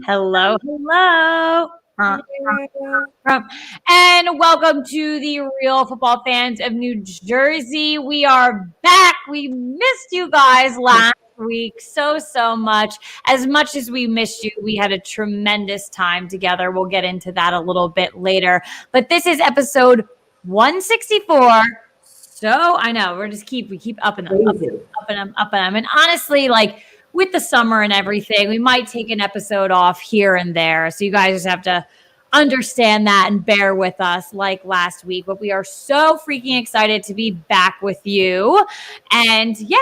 Hello, hello. Uh, Hello. and welcome to the Real Football Fans of New Jersey. We are back. We missed you guys last week so much. As much as we missed you, we had a tremendous time together. We'll get into that a little bit later. But this is episode 164. So I know we keep upping them, Crazy. up and up and up. And honestly, like with the summer and everything, we might take an episode off here and there. So you guys just have to understand that and bear with us like last week. But we are so freaking excited to be back with you. And yeah,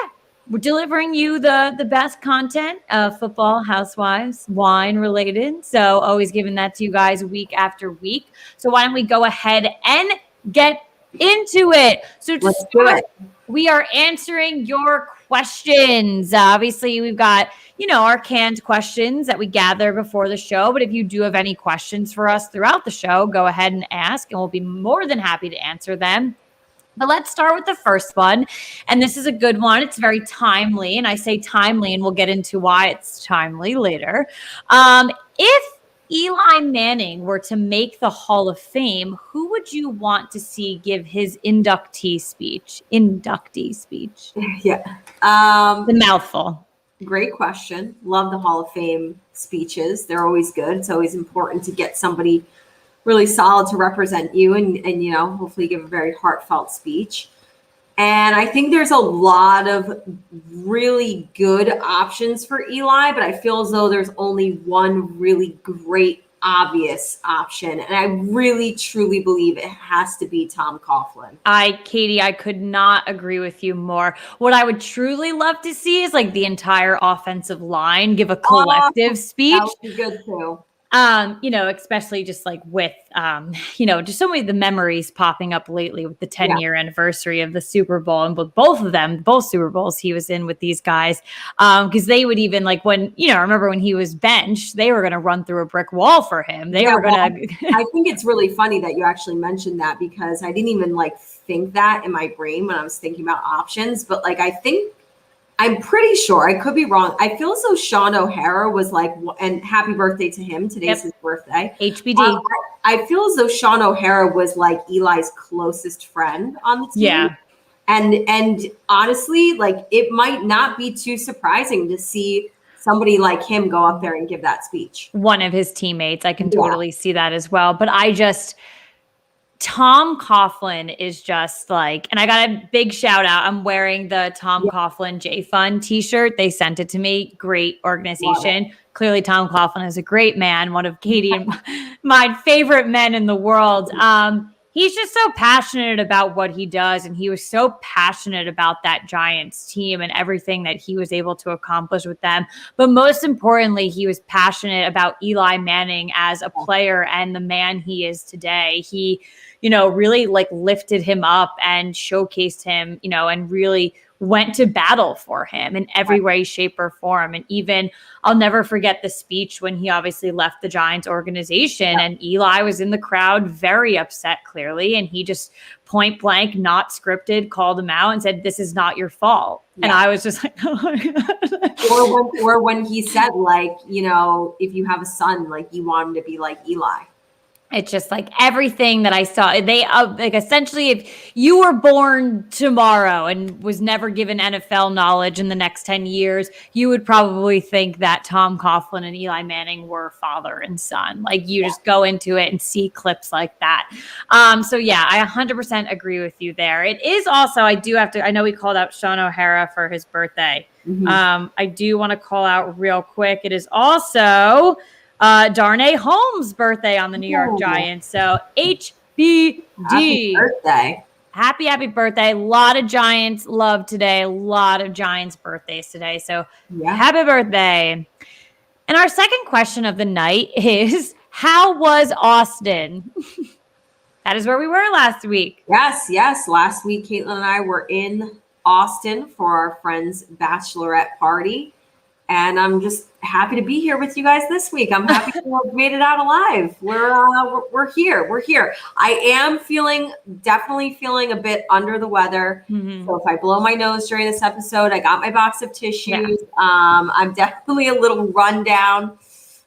we're delivering you the best content, football, housewives, wine related. So always giving that to you guys week after week. So why don't we go ahead and get into it? So to Let's do start, it. we are answering your questions. Obviously, we've got, our canned questions that we gather before the show. But if you do have any questions for us throughout the show, go ahead and ask, and we'll be more than happy to answer them. But let's start with the first one. And this is a good one. It's very timely. And I say timely, and we'll get into why it's timely later. If Eli Manning were to make the Hall of Fame, who would you want to see give his inductee speech? Yeah. The mouthful. Great question. Love the Hall of Fame speeches. They're always good. It's always important to get somebody really solid to represent you and hopefully give a very heartfelt speech. And I think there's a lot of really good options for Eli, but I feel as though there's only one really great obvious option. And I really, truly believe it has to be Tom Coughlin. Katie, I could not agree with you more. What I would truly love to see is like the entire offensive line give a collective speech. That would be good too. Especially just like with, just so many of the memories popping up lately with the 10-year anniversary of the Super Bowl, and with both Super Bowls he was in with these guys. Because they would even like when, I remember when he was benched, they were going to run through a brick wall for him. They were going to. I think it's really funny that you actually mentioned that, because I didn't even think that in my brain when I was thinking about options. But I'm pretty sure, I could be wrong, I feel as though Sean O'Hara was and happy birthday to him. Today's his birthday. HBD. I feel as though Sean O'Hara was like Eli's closest friend on the team. Yeah. And honestly, it might not be too surprising to see somebody like him go up there and give that speech. One of his teammates. I can totally see that as well. But Tom Coughlin is just and I got a big shout out. I'm wearing the Tom Coughlin J Fund t-shirt. They sent it to me. Great organization. Clearly Tom Coughlin is a great man. One of Katie and my favorite men in the world. He's just so passionate about what he does. And he was so passionate about that Giants team and everything that he was able to accomplish with them. But most importantly, he was passionate about Eli Manning as a player and the man he is today. He, really lifted him up and showcased him, and really went to battle for him in every way, shape, or form. And even I'll never forget the speech when he obviously left the Giants organization and Eli was in the crowd, very upset, clearly. And he just point blank, not scripted, called him out and said, "This is not your fault." Yeah. And I was just like, oh my God. Or when he said, if you have a son, you want him to be like Eli. It's just everything that I saw. They essentially, if you were born tomorrow and was never given NFL knowledge in the next 10 years, you would probably think that Tom Coughlin and Eli Manning were father and son. You just go into it and see clips like that. So yeah, I 100% agree with you there. It is also, I know we called out Sean O'Hara for his birthday. Mm-hmm. I do want to call out real quick. It is also Darnay Holmes' birthday on the New York Giants. So HBD. Happy birthday. Happy birthday. A lot of Giants love today. A lot of Giants birthdays today. So happy birthday. And our second question of the night is, how was Austin? That is where we were last week. Yes. Last week, Caitlin and I were in Austin for our friend's bachelorette party. And I'm just happy to be here with you guys this week. I'm happy to have made it out alive. We're here. I am definitely feeling a bit under the weather. Mm-hmm. So if I blow my nose during this episode, I got my box of tissues. I'm definitely a little run down.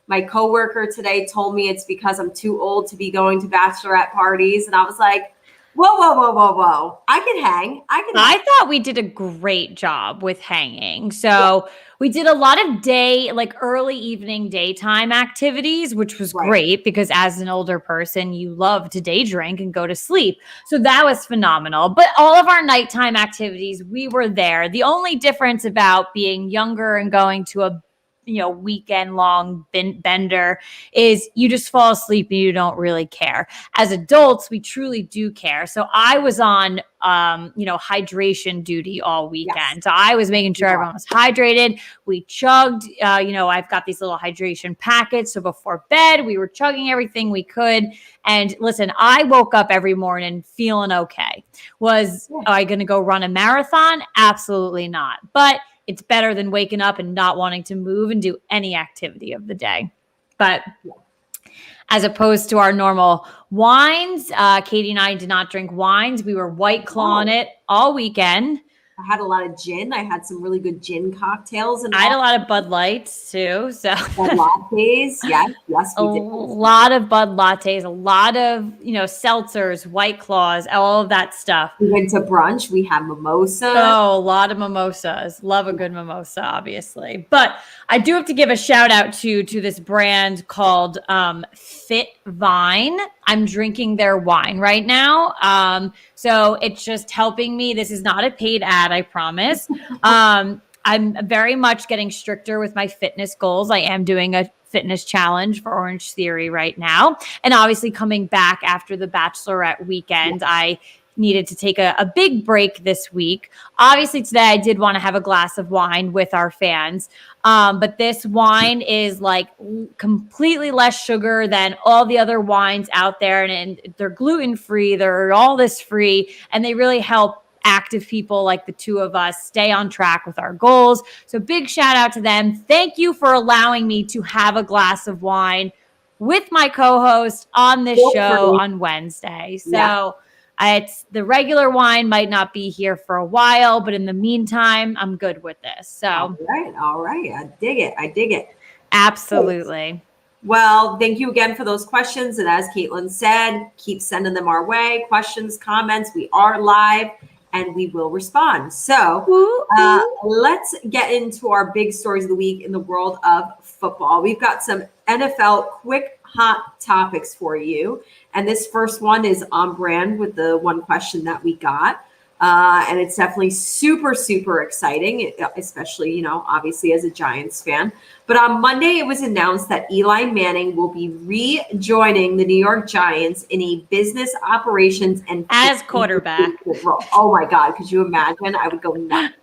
My coworker today told me it's because I'm too old to be going to bachelorette parties. And I was like, whoa, whoa, whoa, whoa, whoa. I can hang. I thought we did a great job with hanging. So we did a lot of early evening daytime activities, which was great because as an older person, you love to day drink and go to sleep. So that was phenomenal. But all of our nighttime activities, we were there. The only difference about being younger and going to a weekend long bender is you just fall asleep and you don't really care. As adults, we truly do care. So I was on hydration duty all weekend. So I was making sure everyone was hydrated. We chugged, I've got these little hydration packets. So before bed, we were chugging everything we could. And listen, I woke up every morning feeling okay. Was I going to go run a marathon? Absolutely not. But it's better than waking up and not wanting to move and do any activity of the day. But as opposed to our normal wines, Katie and I did not drink wines. We were White Clawing it all weekend. I had a lot of gin. I had some really good gin cocktails. And I had a lot of Bud Lights too. So Bud lattes. Yes, we did. A lot of Bud lattes, a lot of, seltzers, White Claws, all of that stuff. We went to brunch. We had mimosa. Oh, a lot of mimosas. Love a good mimosa, obviously. But I do have to give a shout out to this brand called Fit Vine. I'm drinking their wine right now. So it's just helping me. This is not a paid ad, I promise. I'm very much getting stricter with my fitness goals. I am doing a fitness challenge for Orange Theory right now. And obviously coming back after the Bachelorette weekend, I needed to take a big break this week. Obviously today I did want to have a glass of wine with our fans. But this wine is completely less sugar than all the other wines out there. And they're gluten-free, they're all this free, and they really help active people like the two of us stay on track with our goals. So big shout out to them. Thank you for allowing me to have a glass of wine with my co-host on this show on Wednesday. So it's the regular wine might not be here for a while, but in the meantime, I'm good with this. So all right. I dig it. Absolutely. Well, thank you again for those questions. And as Caitlin said, keep sending them our way. Questions, comments. We are live and we will respond. So let's get into our big stories of the week in the world of football. We've got some NFL quick hot topics for you. And this first one is on brand with the one question that we got. And it's definitely super, super exciting, especially, obviously as a Giants fan. But on Monday, it was announced that Eli Manning will be rejoining the New York Giants in a business operations and as quarterback role. Oh my God. Could you imagine? I would go nuts.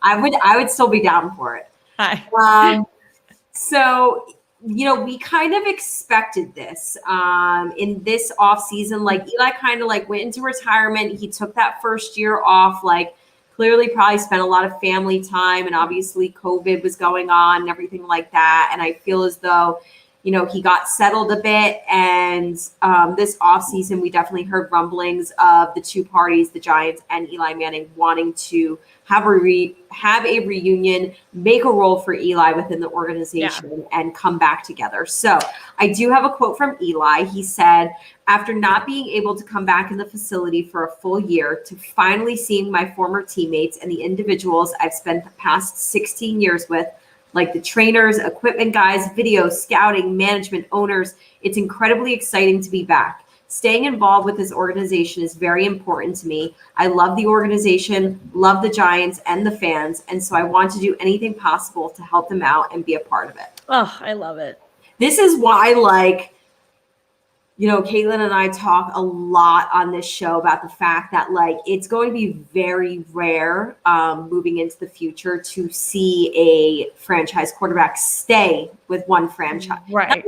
I would still be down for it. So, we kind of expected this in this offseason. Eli kind of went into retirement. He took that first year off, clearly probably spent a lot of family time, and obviously COVID was going on and everything like that. And I feel as though, he got settled a bit. And this offseason, we definitely heard rumblings of the two parties, the Giants and Eli Manning, wanting to have a reunion, make a role for Eli within the organization and come back together. So I do have a quote from Eli. He said, "After not being able to come back in the facility for a full year, to finally seeing my former teammates and the individuals I've spent the past 16 years with, like the trainers, equipment guys, video, scouting, management, owners, it's incredibly exciting to be back. Staying involved with this organization is very important to me. I love the organization, love the Giants and the fans, and so I want to do anything possible to help them out and be a part of it." Oh, I love it. This is why, Caitlin and I talk a lot on this show about the fact that, it's going to be very rare moving into the future to see a franchise quarterback stay with one franchise. Right.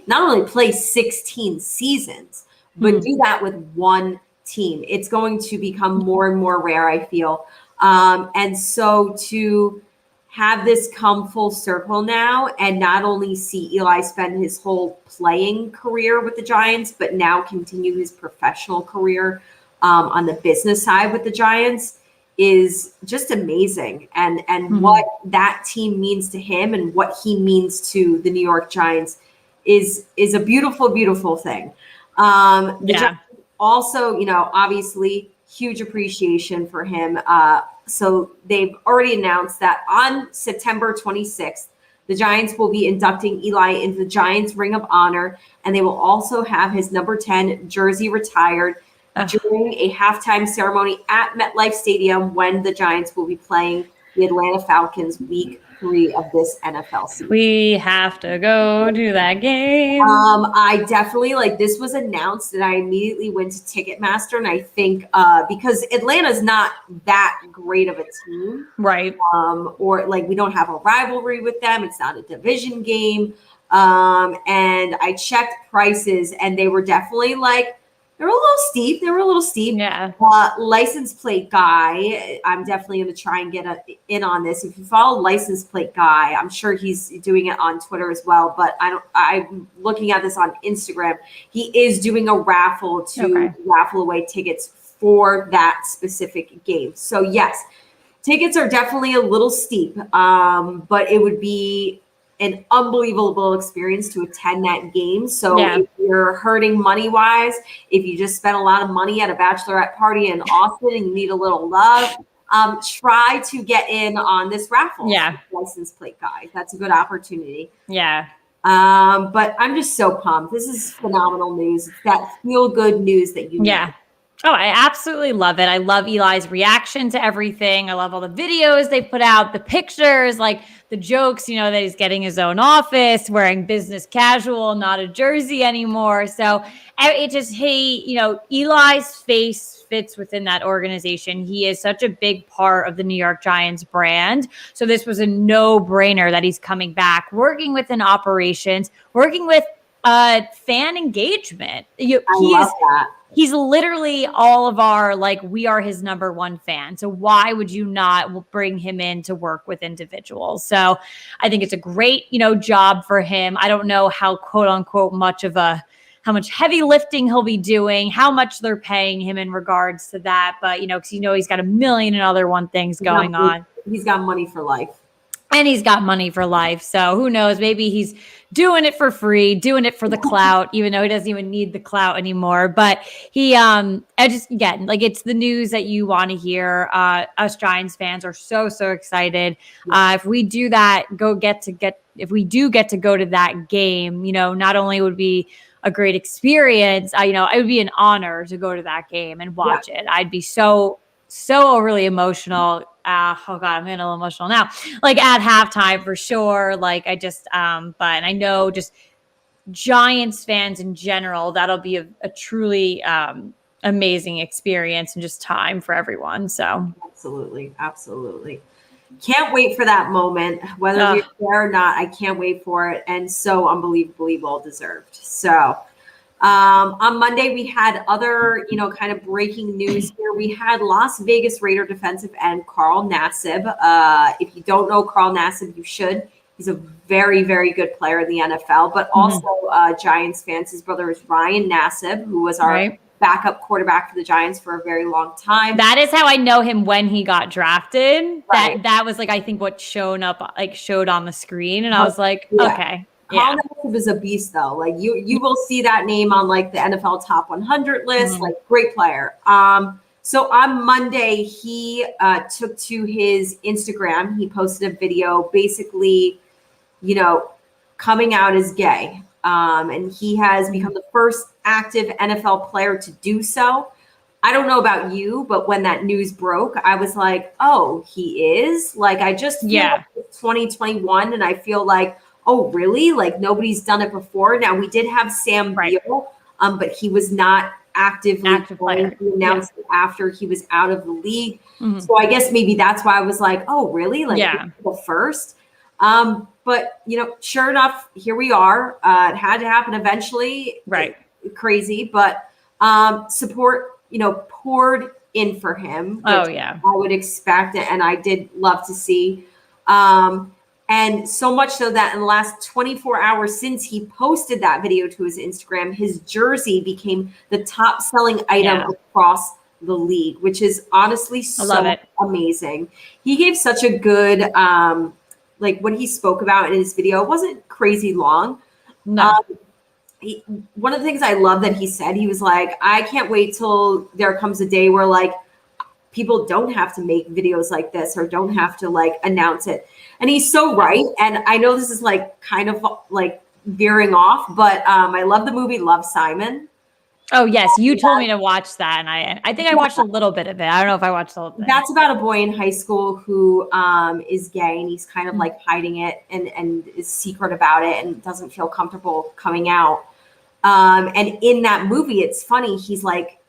Not only play 16 seasons, but do that with one team. It's going to become more and more rare, I feel. And so to have this come full circle now and not only see Eli spend his whole playing career with the Giants, but now continue his professional career on the business side with the Giants is just amazing. And what that team means to him and what he means to the New York Giants is a beautiful, beautiful thing. The Giants also, obviously huge appreciation for him. So they've already announced that on September 26th, the Giants will be inducting Eli into the Giants Ring of Honor, and they will also have his number 10 jersey retired during a halftime ceremony at MetLife Stadium when the Giants will be playing the Atlanta Falcons week 3 of this NFL season. We have to go to that game. I definitely, this was announced and I immediately went to Ticketmaster, and I think because Atlanta's not that great of a team. Right. Or we don't have a rivalry with them. It's not a division game. And I checked prices and they were definitely they were a little steep. Yeah. License plate guy, I'm definitely going to try and get in on this. If you follow license plate guy, I'm sure he's doing it on Twitter as well. But I'm looking at this on Instagram. He is doing a raffle to raffle away tickets for that specific game. So yes, tickets are definitely a little steep, but it would be an unbelievable experience to attend that game. So if you're hurting money-wise, if you just spent a lot of money at a bachelorette party in Austin and you need a little love, try to get in on this raffle. Yeah. License plate guy. That's a good opportunity. Yeah. But I'm just so pumped. This is phenomenal news. It's that feel-good news that you need. Oh, I absolutely love it. I love Eli's reaction to everything. I love all the videos they put out, the pictures, the jokes, that he's getting his own office, wearing business casual, not a jersey anymore. So it just, Eli's face fits within that organization. He is such a big part of the New York Giants brand. So this was a no-brainer that he's coming back, working within operations, working with fan engagement. I love that. He's literally all of our, we are his number one fan. So why would you not bring him in to work with individuals? So I think it's a great, job for him. I don't know how quote unquote how much heavy lifting he'll be doing, how much they're paying him in regards to that. But, because he's got a million and other things going on. He's got money for life. And he's got money for life. So who knows? Maybe he's doing it for free, doing it for the clout, even though he doesn't even need the clout anymore. But it's the news that you want to hear. Us Giants fans are so, so excited. If we do that, if we do get to go to that game, not only would it be a great experience, it would be an honor to go to that game and watch it. I'd be so overly emotional. Oh God, I'm getting a little emotional now. At halftime for sure. But I know just Giants fans in general, that'll be a truly amazing experience and just time for everyone. So absolutely. Can't wait for that moment, whether we're there or not. I can't wait for it. And so unbelievably well deserved. So on Monday, we had other, kind of breaking news here. We had Las Vegas Raider defensive end Carl Nassib. If you don't know Carl Nassib, you should. He's a very, very good player in the NFL, but also Giants fans. His brother is Ryan Nassib, who was our backup quarterback for the Giants for a very long time. That is how I know him when he got drafted. Right. That was I think what showed on the screen, and I was like, okay. Carl Nassib is a beast, though. You will see that name on the NFL top 100 list. Great player. So on Monday, he took to his Instagram. He posted a video, basically, coming out as gay, and he has become the first active NFL player to do so. I don't know about you, but when that news broke, I was like, "Oh, he is." I just feel it's 2021, and I feel oh, really? Nobody's done it before. Now, we did have Sam Beal, but he was not actively playing. He announced it after he was out of the league. Mm-hmm. So I guess maybe that's why I was like, oh, really? The first. But, sure enough, here we are. It had to happen eventually. Right. Crazy. But support, poured in for him. I would expect it. And I did love to see. And so much so that in the last 24 hours since he posted that video to his Instagram, his jersey became the top selling item across the league, which is honestly so amazing. He gave such a good, what he spoke about in his video. It wasn't crazy long, No. One of the things I love that he said, he was like, I can't wait till there comes a day where like people don't have to make videos like this or don't have to like announce it. And he's so right. And I know this is like kind of like veering off, but I love the movie Love, Simon. Oh yes, you told me to watch that, and I think I watched a little bit of it. I don't know if I watched the whole thing. That's about a boy in high school who is gay, and he's kind of like hiding it and is secret about it and doesn't feel comfortable coming out. And in that movie, it's funny, he's like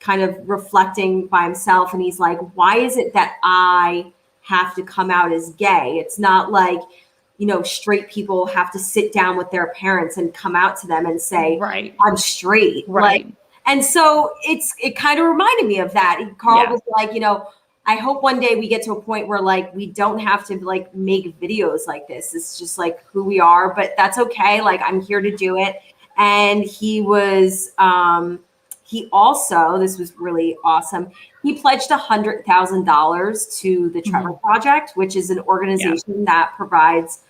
kind of reflecting by himself, and he's like, why is it that I have to come out as gay? It's not like, you know, straight people have to sit down with their parents and come out to them and say, right, I'm straight. right. Like, and so it kind of reminded me of that. Carl was like, you know, I hope one day we get to a point where like we don't have to like make videos like this. It's just like who we are, but that's okay. Like I'm here to do it. And he was he also, this was really awesome, he pledged $100,000 to the Trevor Project, which is an organization that provides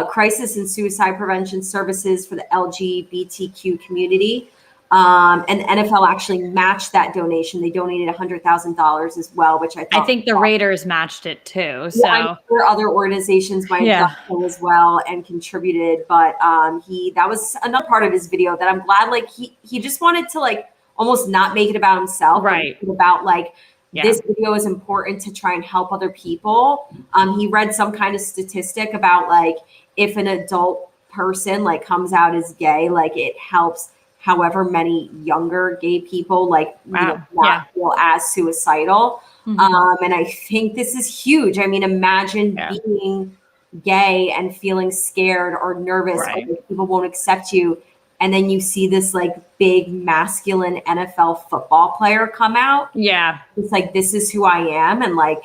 crisis and suicide prevention services for the LGBTQ community. And the NFL actually matched that donation. They donated $100,000 as well, which I think the Raiders matched it too. So I'm sure other organizations might have done so as well and contributed. But that was another part of his video that I'm glad, like he just wanted to like almost not make it about himself, right? But about like this video is important to try and help other people. He read some kind of statistic about like if an adult person like comes out as gay, like it helps however many younger gay people like not feel as suicidal. And I think this is huge. I mean, imagine being gay and feeling scared or nervous or like people won't accept you. And then you see this like big masculine NFL football player come out. Yeah. It's like, this is who I am. And like,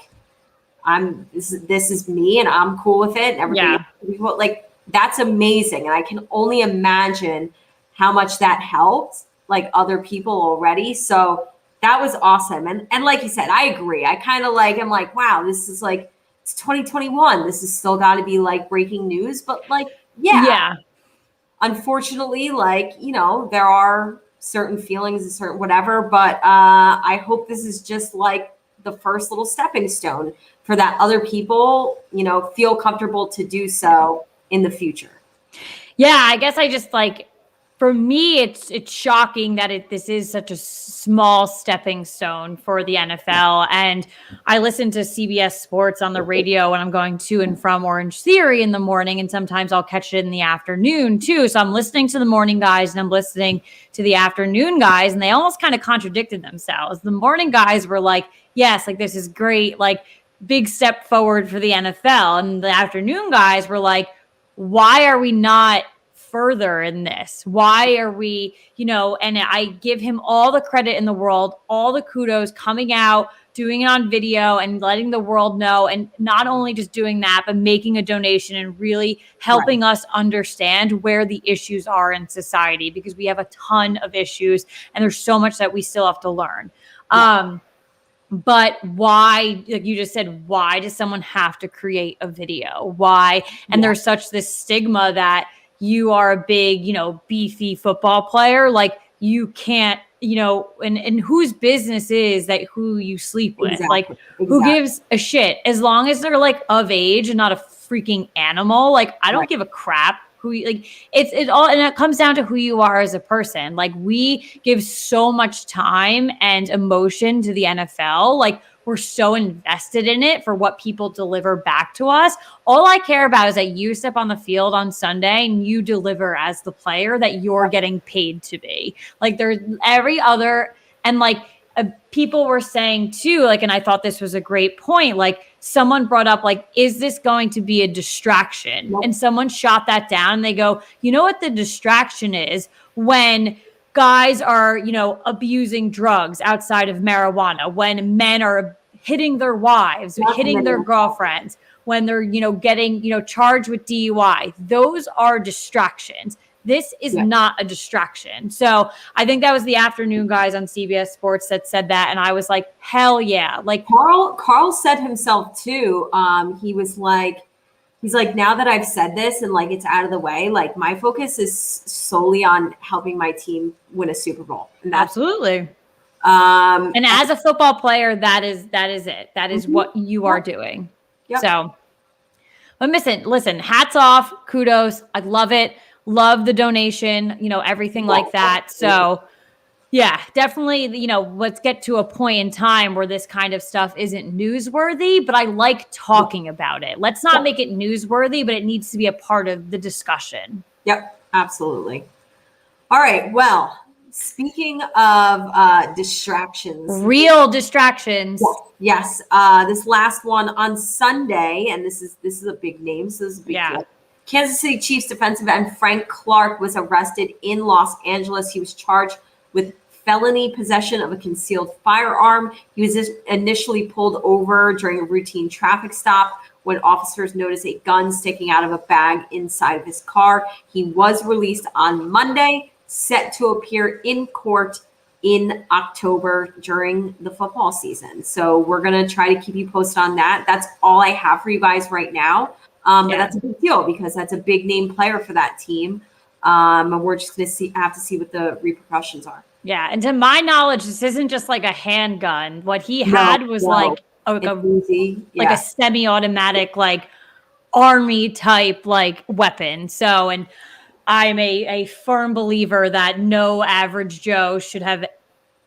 this is me and I'm cool with it. And everybody like, that's amazing. And I can only imagine how much that helped like other people already. So that was awesome. And like you said, I agree. I kind of like, I'm like, wow, this is like, it's 2021. This has still got to be like breaking news, but like, unfortunately, like, you know, there are certain feelings and certain whatever, but I hope this is just like the first little stepping stone for that other people, you know, feel comfortable to do so in the future. Yeah, I guess I just like, for me, it's shocking that this is such a small stepping stone for the NFL. And I listen to CBS Sports on the radio when I'm going to and from Orange Theory in the morning, and sometimes I'll catch it in the afternoon too. So I'm listening to the morning guys and I'm listening to the afternoon guys, and they almost kind of contradicted themselves. The morning guys were like, yes, like this is great, like big step forward for the NFL. And the afternoon guys were like, why are we not further in this? Why are we, you know, and I give him all the credit in the world, all the kudos, coming out, doing it on video and letting the world know. And not only just doing that, but making a donation and really helping us understand where the issues are in society, because we have a ton of issues and there's so much that we still have to learn. But why, like you just said, why does someone have to create a video? Why? And there's such this stigma that you are a big, you know, beefy football player. Like you can't, you know, and whose business is that who you sleep with? Like who gives a shit? As long as they're like of age and not a freaking animal. Like I don't give a crap who you, like it's all, and it comes down to who you are as a person. Like we give so much time and emotion to the NFL. Like we're so invested in it for what people deliver back to us. All I care about is that you step on the field on Sunday and you deliver as the player that you're getting paid to be. Like there's every other, and like people were saying too, like, and I thought this was a great point. Like someone brought up, like, is this going to be a distraction? And someone shot that down and they go, you know what the distraction is? When guys are, you know, abusing drugs outside of marijuana, when men are hitting their wives, hitting their girlfriends, when they're, you know, getting, you know, charged with DUI, those are distractions. This is not a distraction. So I think that was the afternoon guys on CBS Sports that said that. And I was like, hell yeah. Like Carl said himself too. He was he's like, now that I've said this and like it's out of the way, like my focus is solely on helping my team win a Super Bowl. And that's absolutely. And as a football player, that is it. That is what you are doing. Yep. So, but listen, hats off, kudos. I love it. Love the donation, everything like that. So yeah, definitely, let's get to a point in time where this kind of stuff isn't newsworthy, but I like talking about it. Let's not make it newsworthy, but it needs to be a part of the discussion. Yep, absolutely. All right. Well, speaking of distractions. Real distractions. Yes. This last one on Sunday, and this is a big name, so this is a big deal. Kansas City Chiefs defensive end Frank Clark was arrested in Los Angeles. He was charged with felony possession of a concealed firearm. He was initially pulled over during a routine traffic stop when officers noticed a gun sticking out of a bag inside of his car. He was released on Monday, set to appear in court in October during the football season. So we're going to try to keep you posted on that. That's all I have for you guys right now. But that's a big deal because that's a big name player for that team. And we're just going to have to see what the repercussions are. Yeah. And to my knowledge, this isn't just like a handgun. What he had was like a semi-automatic, like army type, like weapon. So, and I'm a firm believer that no average Joe should have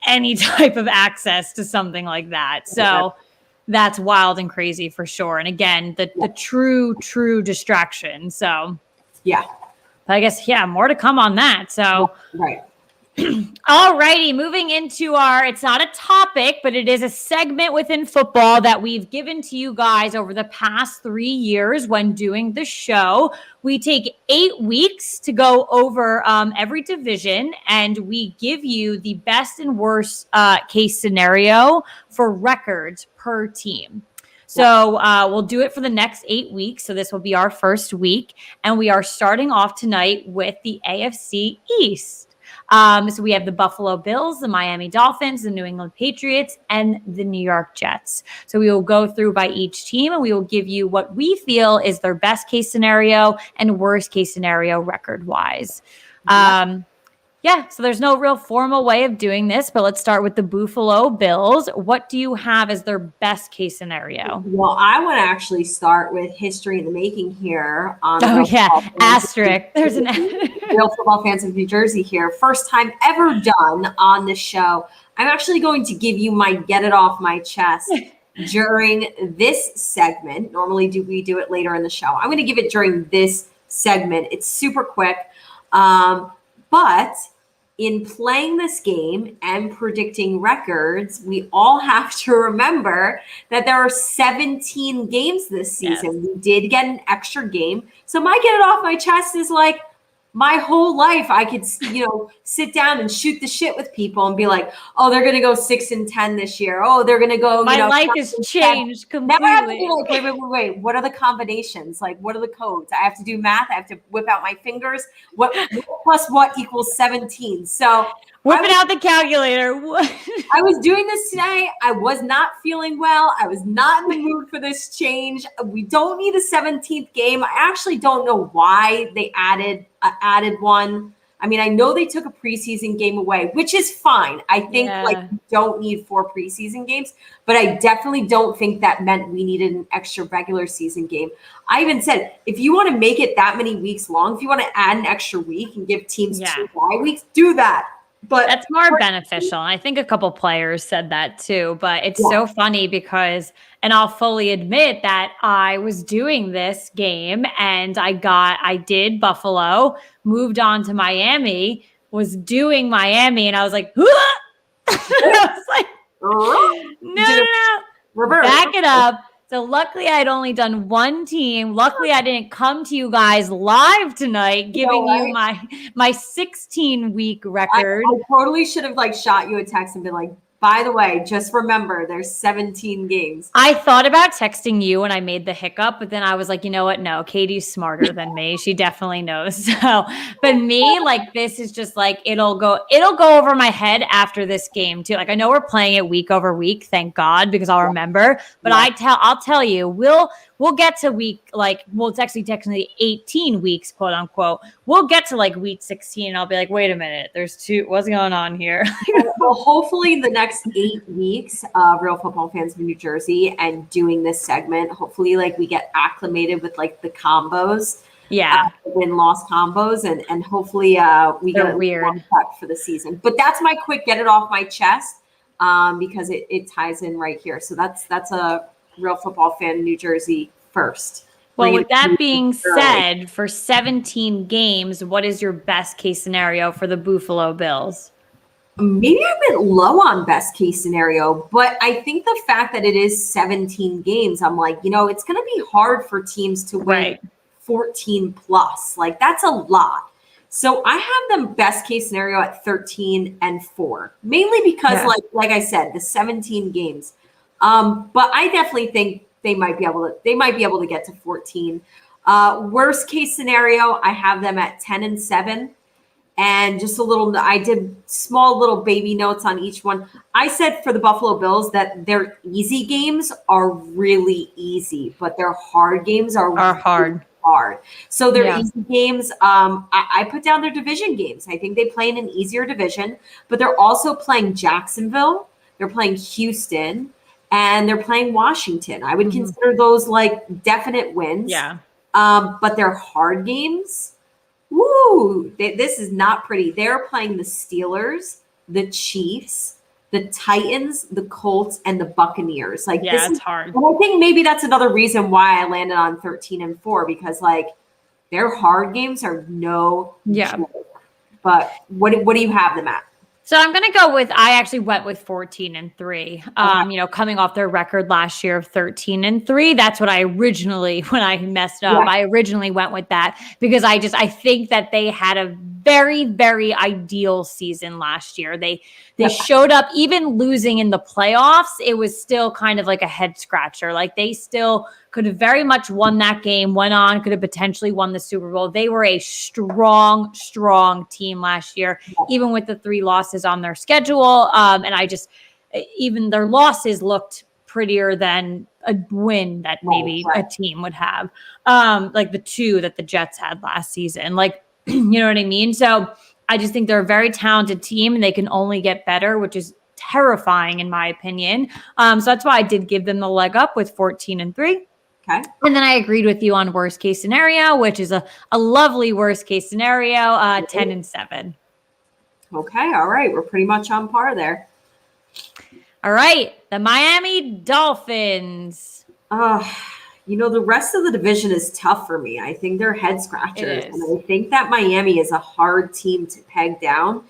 any type of access to something like that. So that's wild and crazy for sure. And again, the true distraction. So yeah, but I guess, more to come on that. So, right. All righty, moving into it's not a topic, but it is a segment within football that we've given to you guys over the past 3 years when doing the show. We take 8 weeks to go over every division, and we give you the best and worst case scenario for records per team. So we'll do it for the next 8 weeks. So this will be our first week, and we are starting off tonight with the AFC East. So we have the Buffalo Bills, the Miami Dolphins, the New England Patriots, and the New York Jets. So we will go through by each team, and we will give you what we feel is their best case scenario and worst case scenario record-wise. So there's no real formal way of doing this, but let's start with the Buffalo Bills. What do you have as their best case scenario? Well, I want to actually start with history in the making here. Asterisk. There's an Real Football Fans of New Jersey here. First time ever done on the show. I'm actually going to give you my get it off my chest during this segment. Normally we do it later in the show. I'm going to give it during this segment. It's super quick. But in playing this game and predicting records, we all have to remember that there are 17 games this season. Yes. We did get an extra game. So my get it off my chest is like, my whole life I could, sit down and shoot the shit with people and be like, oh, they're going to go 6-10 this year. Oh, they're going to go, my life has changed completely. Now I have to be like, wait. What are the combinations? Like, what are the codes? I have to do math. I have to whip out my fingers. What plus what equals 17? So whipping out the calculator. I was doing this today. I was not feeling well. I was not in the mood for this change. We don't need a 17th game. I actually don't know why they added one. I mean, I know they took a preseason game away, which is fine. I think you don't need 4 preseason games, but I definitely don't think that meant we needed an extra regular season game. I even said, if you want to make it that many weeks long, if you want to add an extra week and give teams 2 bye weeks, do that. But that's more beneficial. I think a couple players said that too, but it's so funny because, and I'll fully admit that I was doing this game and I did Buffalo, moved on to Miami, was doing Miami, and I was like, I was like, no, reverse. Back it up. So luckily I'd only done one team. Luckily I didn't come to you guys live tonight, giving you my 16-week record. I totally should have shot you a text and been like, by the way, just remember there's 17 games. I thought about texting you when I made the hiccup, but then I was like, you know what? No, Katie's smarter than me. She definitely knows. So, but me, this is just it'll go over my head after this game too. I know we're playing it week over week, thank God, because I'll remember. But I'll tell you, we'll get to it's actually technically 18 weeks, quote unquote. We'll get to like week 16 and I'll be like, wait a minute, there's two, what's going on here? Well, hopefully in the next 8 weeks, Real Football Fans of New Jersey and doing this segment, hopefully like we get acclimated with like the combos. Yeah. Win-loss combos and hopefully we They're get a weird for the season. But that's my quick get it off my chest because it ties in right here. So that's a Real Football Fan New Jersey first. Well, with that being said, for 17 games, what is your best case scenario for the Buffalo Bills? Maybe I'm a bit low on best case scenario, but I think the fact that it is 17 games, I'm like, it's going to be hard for teams to win 14 plus. Like that's a lot. So I have them best case scenario at 13-4, mainly because like I said, the 17 games. But I definitely think they might be able to get to 14. Worst case scenario, I have them at 10-7. And just I did small little baby notes on each one. I said for the Buffalo Bills that their easy games are really easy, but their hard games are really hard. So their easy games, I put down their division games. I think they play in an easier division, but they're also playing Jacksonville. They're playing Houston and they're playing Washington. I would consider those like definite wins. Yeah. But they're hard games. Woo! This is not pretty. They're playing the Steelers, the Chiefs, the Titans, the Colts, and the Buccaneers. Like this is hard. And I think maybe that's another reason why I landed on 13-4 because like their hard games are no joke. But what do you have them at? So I'm going to go I actually went with 14-3, coming off their record last year of 13-3. That's what I originally, when I messed up, I originally went with that because I think that they had a very, very ideal season last year. They showed up, even losing in the playoffs. It was still kind of like a head scratcher. Like they still could have very much won that game, went on, could have potentially won the Super Bowl. They were a strong, strong team last year, even with the 3 losses on their schedule. And even their losses looked prettier than a win that maybe a team would have. Like the 2 that the Jets had last season. Like, you know what I mean? So I just think they're a very talented team and they can only get better, which is terrifying in my opinion. So that's why I did give them the leg up with 14-3. Okay. And then I agreed with you on worst case scenario, which is a lovely worst case scenario, 10-7. Okay. All right. We're pretty much on par there. All right. The Miami Dolphins. The rest of the division is tough for me. I think they're head scratchers. And I think that Miami is a hard team to peg down.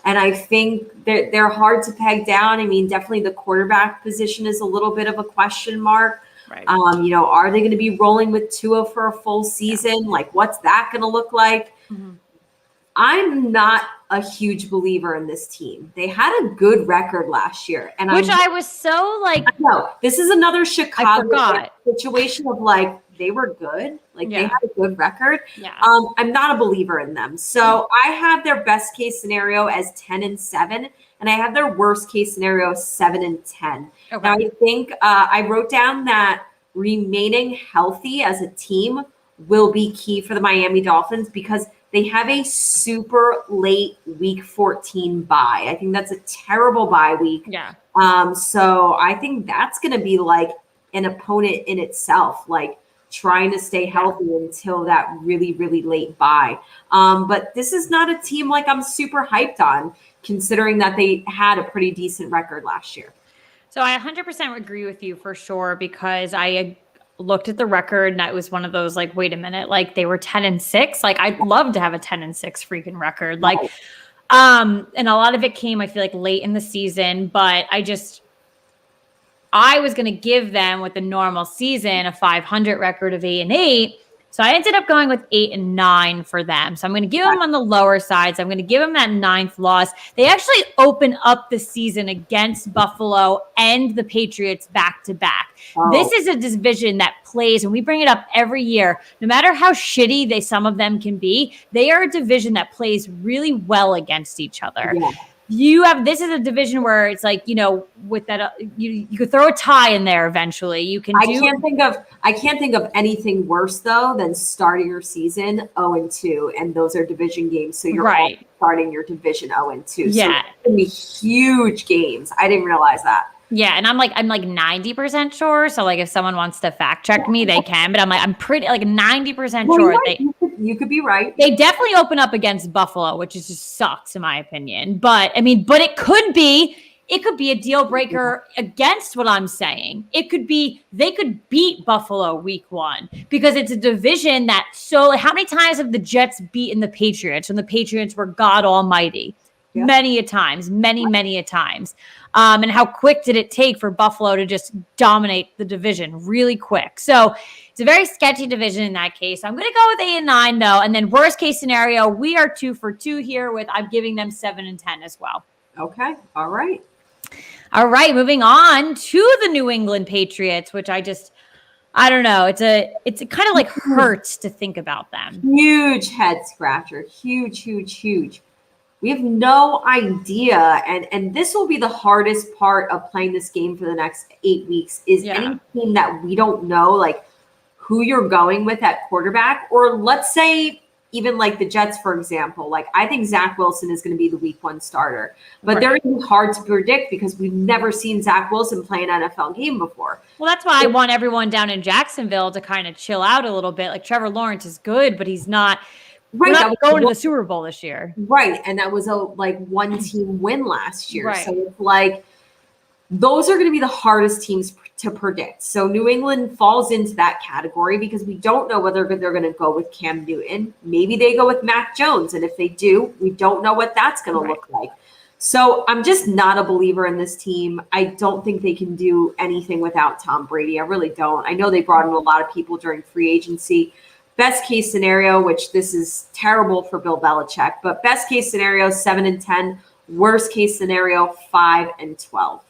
And I think they're hard to peg down. I mean, definitely the quarterback position is a little bit of a question mark. Right. Are they going to be rolling with Tua for a full season? Like, what's that going to look like? Mm-hmm. I'm not a huge believer in this team. They had a good record last year. And I was so like, no, this is another Chicago situation of like, they were good. Like they had a good record. Yeah. I'm not a believer in them. So I have their best case scenario as 10-7. And I have their worst case scenario 7-10. Okay. Now I think I wrote down that remaining healthy as a team will be key for the Miami Dolphins because they have a super late week 14 bye. I think that's a terrible bye week. Yeah. So I think that's going to be like an opponent in itself, like trying to stay healthy until that really, really late bye. But this is not a team like I'm super hyped on, considering that they had a pretty decent record last year. So I 100% agree with you for sure, because I looked at the record and it was one of those like, wait a minute, like they were 10-6. Like I'd love to have a 10-6 freaking record. Like, and a lot of it came, I feel like late in the season, but I was going to give them with the normal season, a 500 record of 8-8. So I ended up going with 8-9 for them. So I'm going to give them on the lower side. So I'm going to give them that 9th loss. They actually open up the season against Buffalo and the Patriots back to back. Oh. This is a division that plays, and we bring it up every year. No matter how shitty some of them can be, they are a division that plays really well against each other. Yeah. this is a division where it's like, with that, you could throw a tie in there eventually. You can I can't think of anything worse though than starting your season 0-2, and those are division games. So you're all starting your division 0-2. Yeah. So it's gonna be huge games. I didn't realize that. Yeah, and I'm like 90% sure. So like if someone wants to fact check me, they can. But I'm pretty like 90% sure you could be right. They definitely open up against Buffalo, which is just sucks in my opinion. But it could be a deal breaker against what I'm saying. It could be they could beat Buffalo week 1 because it's a division that. So how many times have the Jets beaten the Patriots when the Patriots were God Almighty? Yeah. Many a times. And how quick did it take for Buffalo to just dominate the division really quick? So it's a very sketchy division in that case. I'm going to go with 8-9 though. And then worst case scenario, we are 2 for 2 here with I'm giving them 7-10 as well. Okay. All right. Moving on to the New England Patriots, which I don't know. It's kind of like hurts to think about them. Huge head scratcher. Huge. We have no idea. And this will be the hardest part of playing this game for the next 8 weeks is any team that we don't know, like who you're going with at quarterback, or let's say even like the Jets, for example. Like I think Zach Wilson is going to be the week 1 starter, but they're going to be hard to predict because we've never seen Zach Wilson play an NFL game before. Well, that's why I want everyone down in Jacksonville to kind of chill out a little bit. Like Trevor Lawrence is good, but he's not. We're not going to the Super Bowl this year. Right. And that was a one team win last year. Right. So it's like those are going to be the hardest teams to predict. So New England falls into that category because we don't know whether they're going to go with Cam Newton. Maybe they go with Mac Jones. And if they do, we don't know what that's going to look like. So I'm just not a believer in this team. I don't think they can do anything without Tom Brady. I really don't. I know they brought in a lot of people during free agency. Best case scenario, which this is terrible for Bill Belichick, but best case scenario, 7-10. Worst case scenario, 5-12.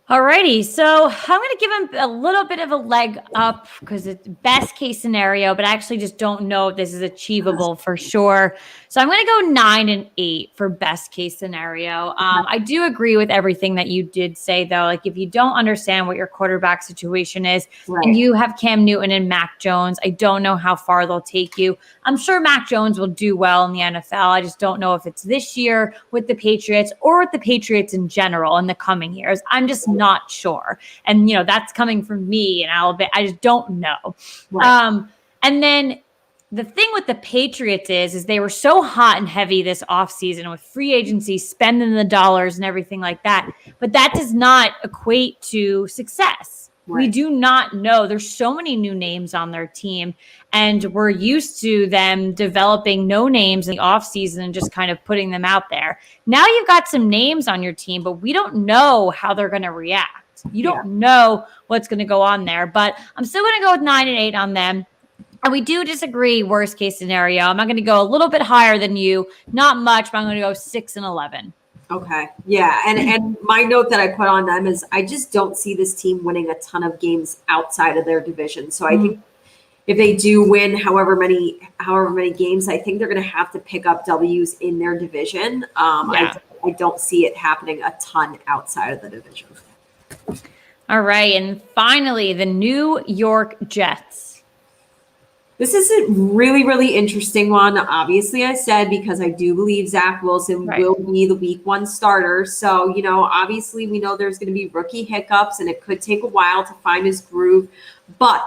Alrighty, so I'm going to give him a little bit of a leg up because it's best case scenario, but I actually just don't know if this is achievable for sure. So I'm going to go 9-8 for best case scenario. I do agree with everything that you did say, though. Like if you don't understand what your quarterback situation is, and you have Cam Newton and Mac Jones, I don't know how far they'll take you. I'm sure Mac Jones will do well in the NFL. I just don't know if it's this year with the Patriots or with the Patriots in general in the coming years. I'm just not sure. And, that's coming from me and Alabama. I just don't know. Right. And then the thing with the Patriots is they were so hot and heavy this offseason with free agency, spending the dollars and everything like that. But that does not equate to success. Right. We do not know. There's so many new names on their team, and we're used to them developing no names in the offseason and just kind of putting them out there. Now you've got some names on your team, but we don't know how they're going to react. You don't know what's going to go on there, but I'm still going to go with 9-8 on them. And we do disagree, worst case scenario. I'm not going to go a little bit higher than you. Not much, but I'm going to go 6-11. Okay. Yeah. And my note that I put on them is I just don't see this team winning a ton of games outside of their division. So I think if they do win however many games, I think they're going to have to pick up W's in their division. I don't see it happening a ton outside of the division. All right. And finally, the New York Jets. This is a really, really interesting one. Obviously, I said because I do believe Zach Wilson will be the week 1 starter. So, obviously we know there's going to be rookie hiccups and it could take a while to find his groove. But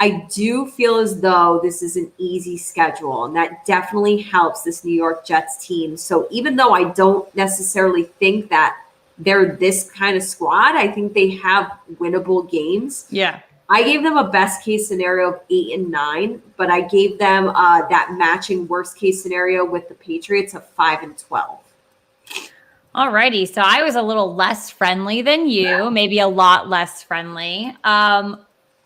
I do feel as though this is an easy schedule, and that definitely helps this New York Jets team. So even though I don't necessarily think that they're this kind of squad, I think they have winnable games. Yeah. I gave them a best case scenario of 8-9, but I gave them that matching worst case scenario with the Patriots of 5-12. All righty. So I was a little less friendly than you, maybe a lot less friendly.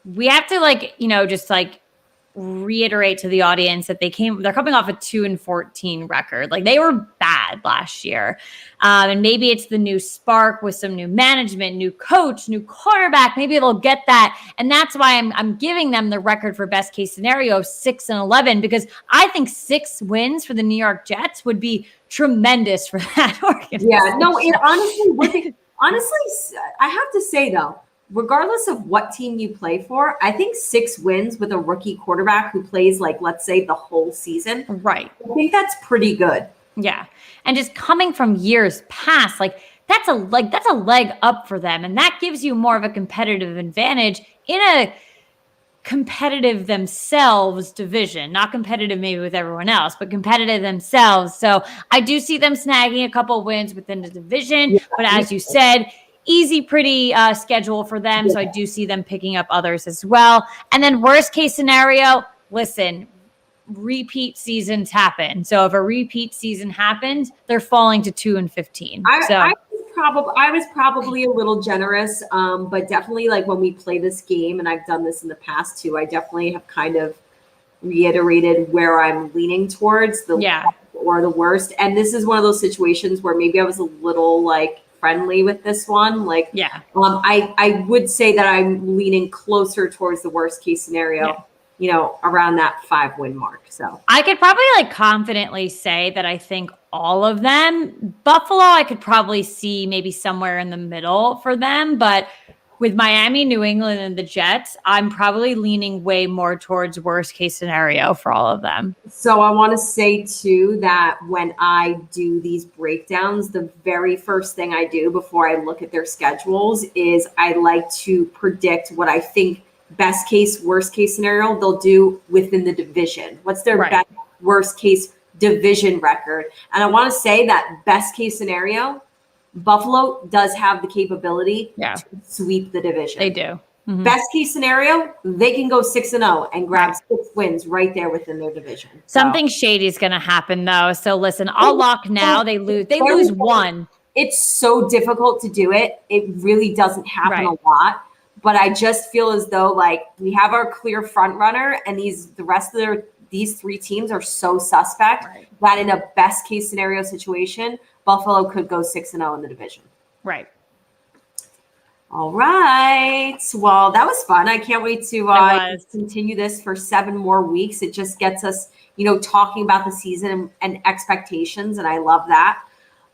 We have to reiterate to the audience that they're coming off a 2-14 record. Like they were bad last year. And maybe it's the new spark with some new management, new coach, new quarterback. Maybe they'll get that. And that's why I'm giving them the record for best case scenario of 6-11, because I think 6 wins for the New York Jets would be tremendous for that organization. Yeah, no, it honestly would be. Honestly, I have to say though, regardless of what team you play for, I think 6 wins with a rookie quarterback who plays like, let's say, the whole season. Right. I think that's pretty good. Yeah. And just coming from years past, like that's a leg up for them. And that gives you more of a competitive advantage in a competitive themselves division, not competitive maybe with everyone else, but competitive themselves. So I do see them snagging a couple wins within the division, but as you said, easy, pretty schedule for them. So I do see them picking up others as well. And then worst case scenario, listen, repeat seasons happen. So if a repeat season happens, they're falling to 2-15. I was probably a little generous, but definitely like when we play this game, and I've done this in the past too, I definitely have kind of reiterated where I'm leaning towards the best or the worst. And this is one of those situations where maybe I was a little like friendly with this one. Like, I would say that I'm leaning closer towards the worst case scenario. You know, around that 5-win mark. So I could probably like confidently say that I think all of them. Buffalo, I could probably see maybe somewhere in the middle for them. But with Miami, New England, and the Jets, I'm probably leaning way more towards worst case scenario for all of them. So I want to say too that when I do these breakdowns, the very first thing I do before I look at their schedules is I like to predict what I think best case, worst case scenario they'll do within the division. What's their best, worst case division record? And I want to say that best case scenario, Buffalo does have the capability to sweep the division. They do. Mm-hmm. Best case scenario, they can go 6-0 and grab 6 wins right there within their division. Something shady is going to happen though. So listen, I'll lock now. They lose 1. It's so difficult to do it. It really doesn't happen a lot. But I just feel as though like we have our clear front runner, and these 3 teams are so suspect that in a best case scenario situation, Buffalo could go 6-0 in the division. Right. All right. Well, that was fun. I can't wait to continue this for 7 more weeks. It just gets us, talking about the season and expectations, and I love that.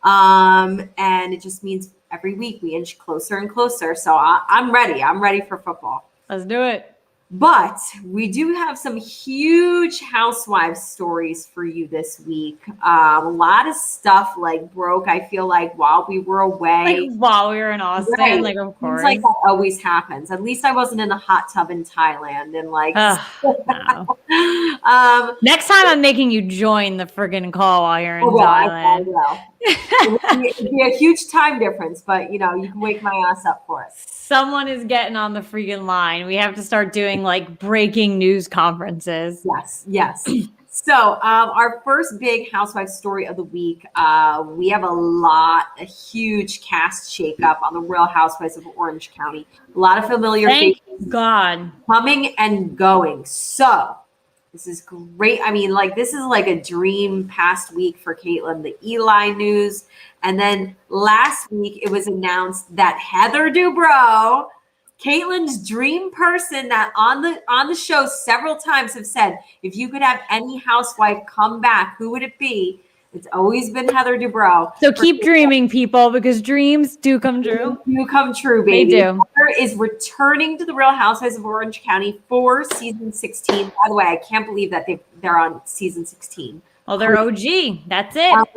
And it just means every week we inch closer and closer. So I'm ready. I'm ready for football. Let's do it. But we do have some huge Housewives stories for you this week. A lot of stuff like broke, I feel like, while we were away. Like while we were in Austin, like of course. Seems like that always happens. At least I wasn't in a hot tub in Thailand and like. No. Next time I'm making you join the friggin' call while you're in Thailand. It'd be a huge time difference, but you can wake my ass up for it. Someone is getting on the freaking line. We have to start doing like breaking news conferences. Yes. So our first big Housewives story of the week, we have a huge cast shakeup on the Real Housewives of Orange County. A lot of familiar faces coming and going. So this is great. I mean, like this is like a dream past week for Caitlyn, the Eli news. And then last week it was announced that Heather Dubrow, Caitlyn's dream person that on the show several times have said, if you could have any housewife come back, who would it be? It's always been Heather Dubrow. So keep dreaming, people, because dreams do come true. Do come true, baby. They do. Heather is returning to the Real Housewives of Orange County for season 16. By the way, I can't believe that they're on season 16. Well, they're OG. That's it.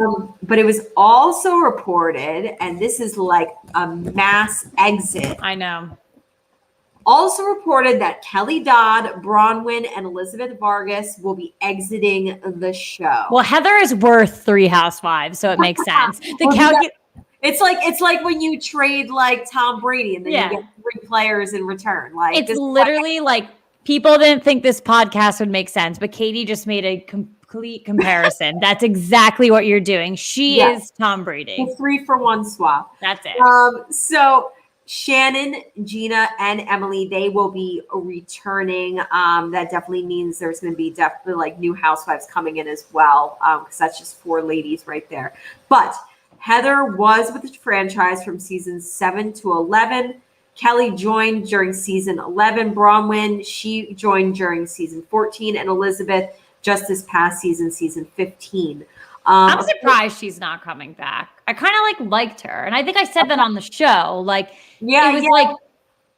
But it was also reported, and this is like a mass exit. I know. Also reported that Kelly Dodd, Bronwyn, and Elizabeth Vargas will be exiting the show. Well, Heather is worth 3 housewives, so it makes sense. It's like when you trade like Tom Brady and then you get 3 players in return. Like it's literally like people didn't think this podcast would make sense, but Katie just made a complete comparison. That's exactly what you're doing. She is Tom Brady. A 3-for-1 swap. That's it. So Shannon, Gina, and Emily, they will be returning. That definitely means there's going to be definitely like new housewives coming in as well, because that's just 4 ladies right there. But Heather was with the franchise from season 7 to 11. Kelly joined during season 11. Bronwyn, she joined during season 14, and Elizabeth just this past season 15. I'm surprised she's not coming back. I kind of liked her, and I think I said that on the show. Like, it was like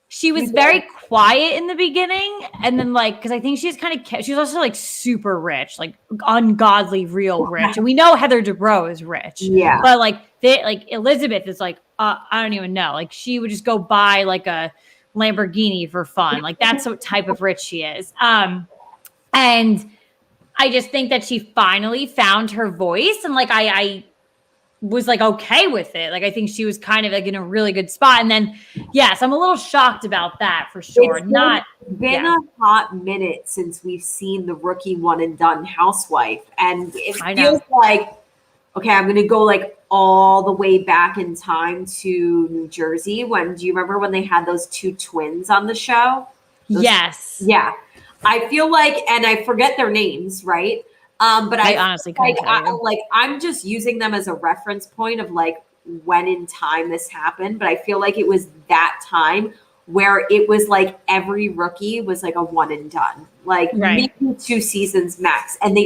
she was very quiet in the beginning, and then because I think she's she's also like super rich, like ungodly real rich, and we know Heather Dubrow is rich. Yeah, but Elizabeth is I don't even know. Like, she would just go buy like a Lamborghini for fun. Like, that's what type of rich she is. And I just think that she finally found her voice, and I was okay with it. Like, I think she was kind of in a really good spot. And then, yes, I'm a little shocked about that for sure. It's been a hot minute since we've seen the rookie one and done housewife, and it feels like, okay, I'm going to go all the way back in time to New Jersey. Do you remember when they had those 2 twins on the show? Yes. Yeah. I feel like, and I forget their names, right? But I honestly couldn't tell you. I'm just using them as a reference point of when in time this happened. But I feel like it was that time where it was every rookie was a one and done, maybe 2 seasons max. And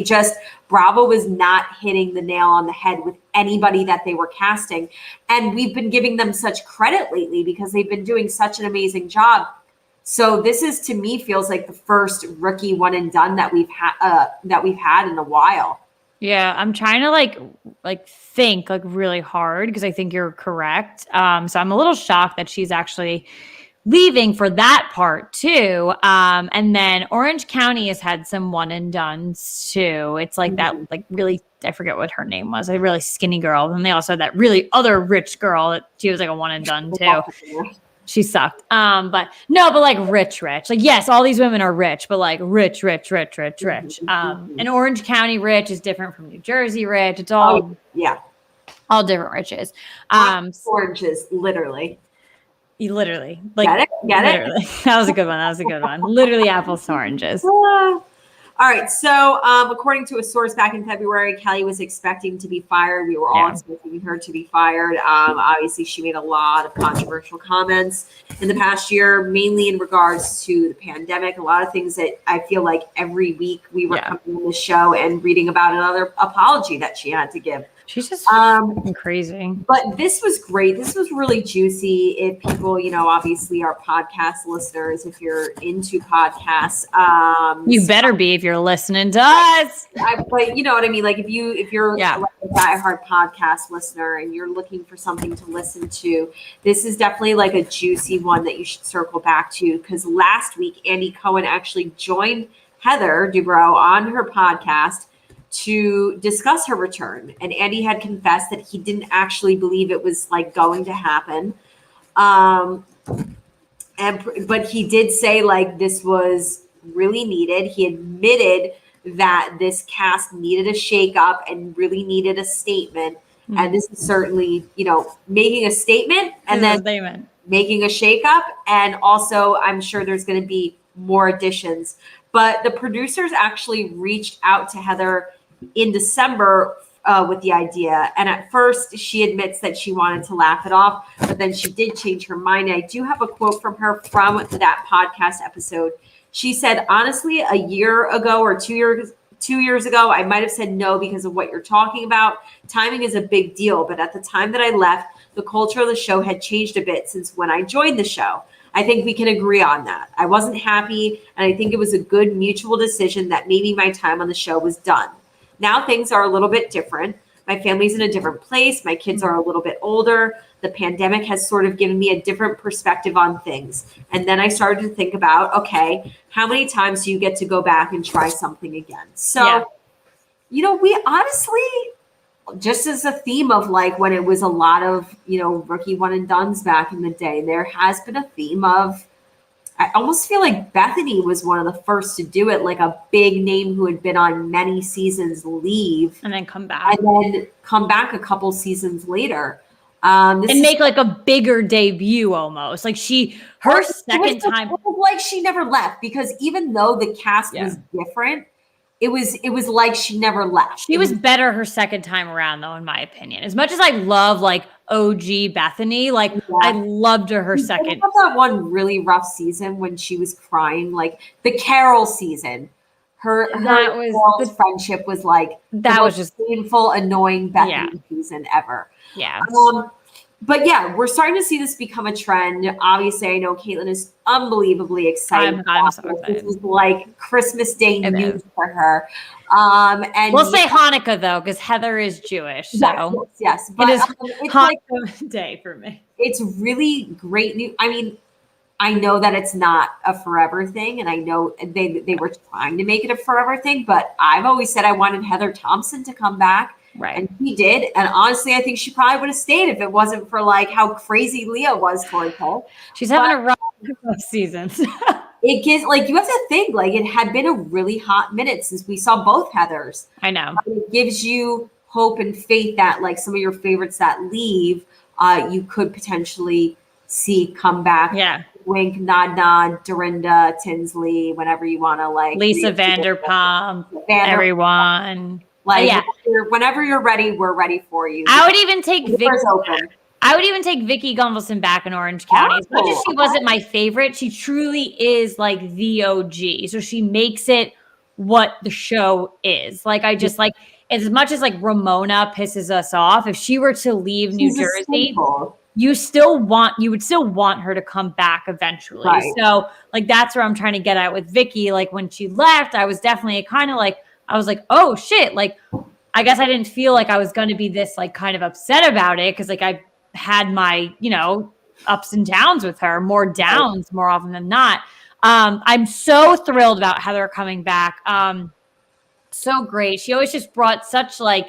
Bravo was not hitting the nail on the head with anybody that they were casting. And we've been giving them such credit lately because they've been doing such an amazing job. So this is, to me, feels like the first rookie one and done that we've had in a while. Yeah, I'm trying to think really hard because I think you're correct. So I'm a little shocked that she's actually leaving for that part too. And then Orange County has had some one and dones too. It's that really, I forget what her name was, a really skinny girl. And they also had that really other rich girl that she was a one and done too. She sucked. But rich. Yes, all these women are rich, but rich. And Orange County rich is different from New Jersey rich. It's all all different riches. Oranges, literally. You literally get it? That was a good one. Literally apples to oranges. All right. So, according to a source back in February, Kelly was expecting to be fired. We were all expecting her to be fired. Obviously, she made a lot of controversial comments in the past year, mainly in regards to the pandemic. A lot of things that I feel like every week we were coming on the show and reading about another apology that she had to give. She's just crazy. But this was great. This was really juicy. If people, obviously our podcast listeners, if you're into podcasts, you better be if you're listening to us. But you know what I mean? If you're a diehard podcast listener and you're looking for something to listen to, this is definitely a juicy one that you should circle back to, because last week Andy Cohen actually joined Heather Dubrow on her podcast to discuss her return. And Andy had confessed that he didn't actually believe it was going to happen. But he did say this was really needed. He admitted that this cast needed a shakeup and really needed a statement. Mm-hmm. And this is certainly, making a statement and then making a shakeup. And also, I'm sure there's going to be more additions. But the producers actually reached out to Heather in December with the idea. And at first she admits that she wanted to laugh it off, but then she did change her mind. I do have a quote from her from that podcast episode. She said, honestly, a year ago or 2 years ago, I might have said no because of what you're talking about. Timing is a big deal. But at the time that I left, the culture of the show had changed a bit since when I joined the show. I think we can agree on that. I wasn't happy, and I think it was a good mutual decision that maybe my time on the show was done. Now things are a little bit different. My family's in a different place. My kids are a little bit older. The pandemic has sort of given me a different perspective on things. And then I started to think about, okay, how many times do you get to go back and try something again? So, we honestly, just as a theme of when it was a lot of, rookie one and dones back in the day, there has been a theme of, I almost feel like Bethany was one of the first to do it, a big name who had been on many seasons leave. And then come back. And then come back a couple seasons later. And make like a bigger debut almost. Like her second time. It was like she never left, because even though the cast was different, it was like she never left. She was better her second time around, though, in my opinion. As much as I love like OG Bethany, like I loved her second. That one really rough season when she was crying, like the Carol season. Her friendship was like that was just painful, annoying Bethany season ever. Yeah. But yeah, we're starting to see this become a trend. Obviously, I know Caitlin is unbelievably excited. I'm so excited. This is like Christmas Day news for her. And we'll say Hanukkah though, because Heather is Jewish. So yes. But it is Hanukkah Day for me. It's really great news. I mean, I know that it's not a forever thing, and I know they were trying to make it a forever thing, but I've always said I wanted Heather Thompson to come back. Right. And she did. And honestly, I think she probably would have stayed if it wasn't for like how crazy Leah was towards her. She's having a rough seasons. It gives, like, you have to think, like, it had been a really hot minute since we saw both Heathers. I know. It gives you hope and faith that like some of your favorites that leave, you could potentially see come back. Yeah. Wink, nod, nod, Dorinda, Tinsley, whenever you want to, like. Lisa Vanderpump, everyone. Like, whenever you're ready, we're ready for you. I would even take Vicky Gunvalson back in Orange County. As much as she wasn't my favorite, she truly is like the OG. So she makes it what the show is. Like, I just like, as much as like Ramona pisses us off, if she were to leave New Jersey, you would still want her to come back eventually. Right. So like, that's where I'm trying to get at with Vicky. Like, when she left, I was definitely kind of like, I was like, oh shit. Like, I guess I didn't feel like I was going to be this like kind of upset about it. Cause like I had my, ups and downs with her, more downs more often than not. I'm so thrilled about Heather coming back. So great. She always just brought such like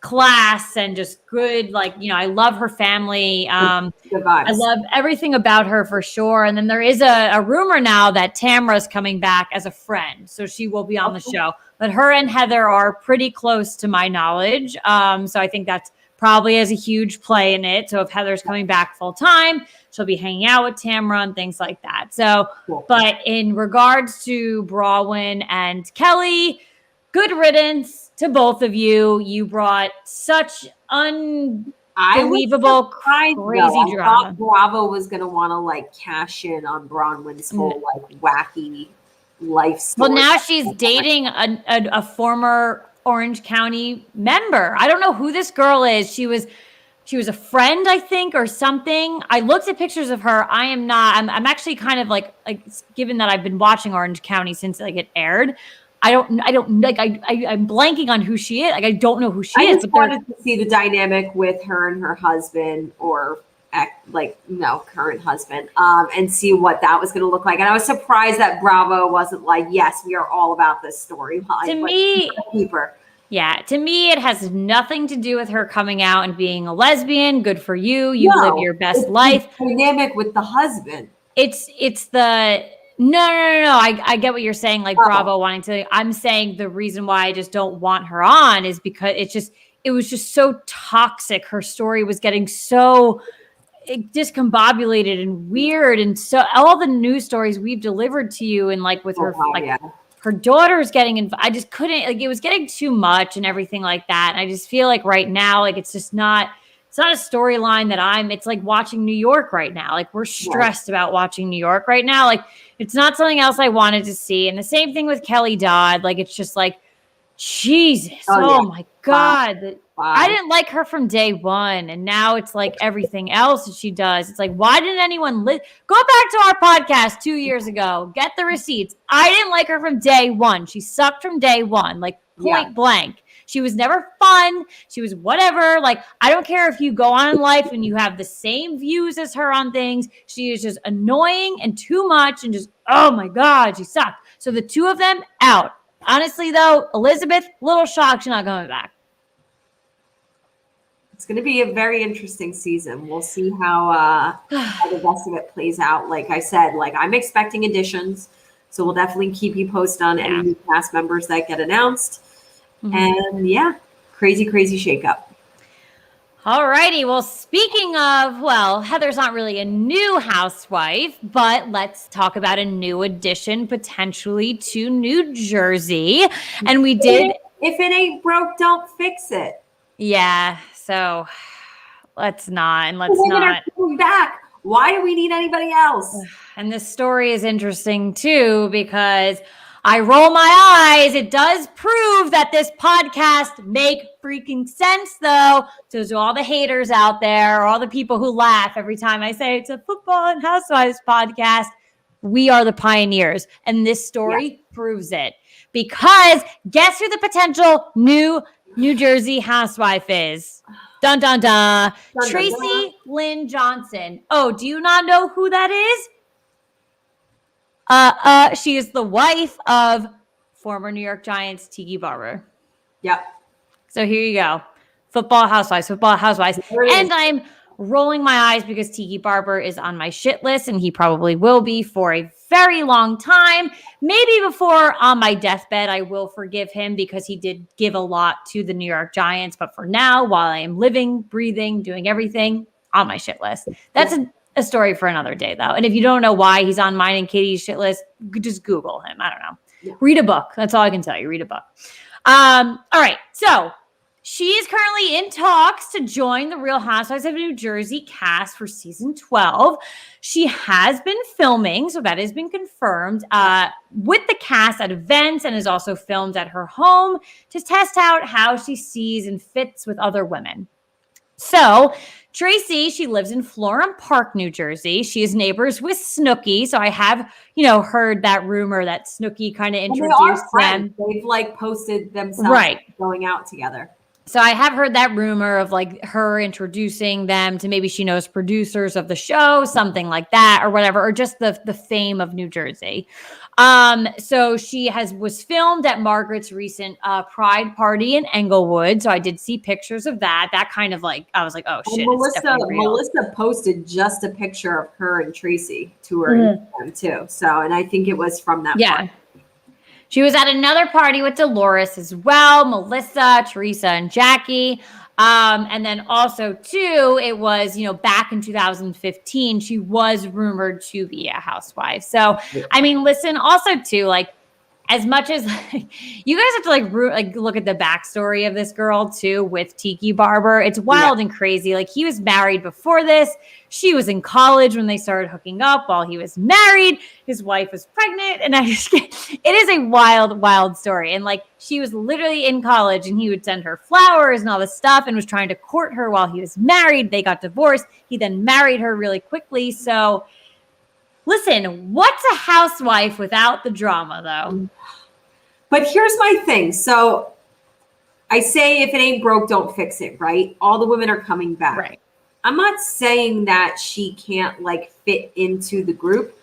class and just good, like, I love her family. I love everything about her for sure. And then there is a rumor now that Tamra's coming back as a friend. So she will be on the show, but her and Heather are pretty close to my knowledge. So I think that's probably has a huge play in it. So if Heather's coming back full time, she'll be hanging out with Tamra and things like that. So, but in regards to Bronwyn and Kelly, good riddance to both of you. You brought such unbelievable, crazy drama. I thought Bravo was going to want to like cash in on Bronwyn's whole like wacky life story. Well, now she's dating a former Orange County member. I don't know who this girl is. She was a friend, I think, or something. I looked at pictures of her. I'm actually kind of like given that I've been watching Orange County since like it aired. I'm blanking on who she is. Like, I don't know who she is. I just wanted to see the dynamic with her and her husband, or current husband, and see what that was going to look like. And I was surprised that Bravo wasn't like, yes, we are all about this storyline. To me, it has nothing to do with her coming out and being a lesbian. Good for you. You live your best life. Dynamic with the husband. It's the no. I get what you're saying. Like Bravo wanting to. I'm saying the reason why I just don't want her on is because it was just so toxic. Her story was getting so discombobulated and weird, and so all the news stories we've delivered to you, and like with her, her daughter's getting involved. I just couldn't, like, it was getting too much and everything like that. And I just feel like right now, like, it's just not. It's not a storyline that it's like watching New York right now. Like, we're stressed about watching New York right now. Like, it's not something else I wanted to see. And the same thing with Kelly Dodd. Like, it's just like, Jesus. Oh my God. Wow. I didn't like her from day one. And now it's like everything else that she does. It's like, why didn't anyone go back to our podcast 2 years ago? Get the receipts. I didn't like her from day one. She sucked from day one, like point blank. She was never fun. She was whatever. Like, I don't care if you go on in life and you have the same views as her on things. She is just annoying and too much and just, oh my God, she sucked. So the two of them out. Honestly, though, Elizabeth, little shocked she's not coming back. It's going to be a very interesting season. We'll see how the rest of it plays out. Like I said, like, I'm expecting additions. So we'll definitely keep you posted on any new cast members that get announced. Mm-hmm. And crazy shakeup. All righty. Well, speaking of, well, Heather's not really a new housewife, but let's talk about a new addition potentially to New Jersey. And we did. If it ain't broke, don't fix it. Yeah. So let's not. And let's Women not. are coming back. Why do we need anybody else? And this story is interesting too, because I roll my eyes. It does prove that this podcast make freaking sense, though. To all the haters out there, or all the people who laugh every time I say it's a football and housewives podcast. We are the pioneers, and this story proves it. Because guess who the potential new New Jersey housewife is? Dun dun dun. Tracy Lynn Johnson. Oh, do you not know who that is? She is the wife of former New York Giants Tiki Barber. Yep. So here you go. Football housewives. And I'm rolling my eyes because Tiki Barber is on my shit list, and he probably will be for a very long time. Maybe before on my deathbed, I will forgive him because he did give a lot to the New York Giants. But for now, while I am living, breathing, doing everything, on my shit list. That's a story for another day, though. And if you don't know why he's on mine and Katie's shit list, just Google him. I don't know. Yeah. Read a book. That's all I can tell you. Read a book. All right. So she is currently in talks to join the Real Housewives of New Jersey cast for season 12. She has been filming, so that has been confirmed, with the cast at events, and is also filmed at her home to test out how she sees and fits with other women. So Tracy, she lives in Florham Park, New Jersey. She is neighbors with Snooki. So I have, heard that rumor that Snooki kind of introduced them. They've posted themselves going out together. So I have heard that rumor of her introducing them to, maybe she knows producers of the show, something like that, or whatever, or just the fame of New Jersey. So she was filmed at Margaret's recent Pride party in Englewood. So I did see pictures of that. That kind of I was like, oh shit. Melissa posted just a picture of her and Tracy to her Instagram too. So, and I think it was from that party. She was at another party with Dolores as well, Melissa, Teresa, and Jackie. And then also, too, it was, back in 2015, she was rumored to be a housewife. So, I mean, listen, also, too, as much as you guys have to look at the backstory of this girl too with Tiki Barber. It's wild and crazy. He was married before this. She was in college when they started hooking up while he was married. His wife was pregnant. And it is a wild, wild story. And she was literally in college and he would send her flowers and all this stuff and was trying to court her while he was married. They got divorced. He then married her really quickly. So listen, what's a housewife without the drama, though? But here's my thing. So I say if it ain't broke, don't fix it, right? All the women are coming back. Right. I'm not saying that she can't fit into the group,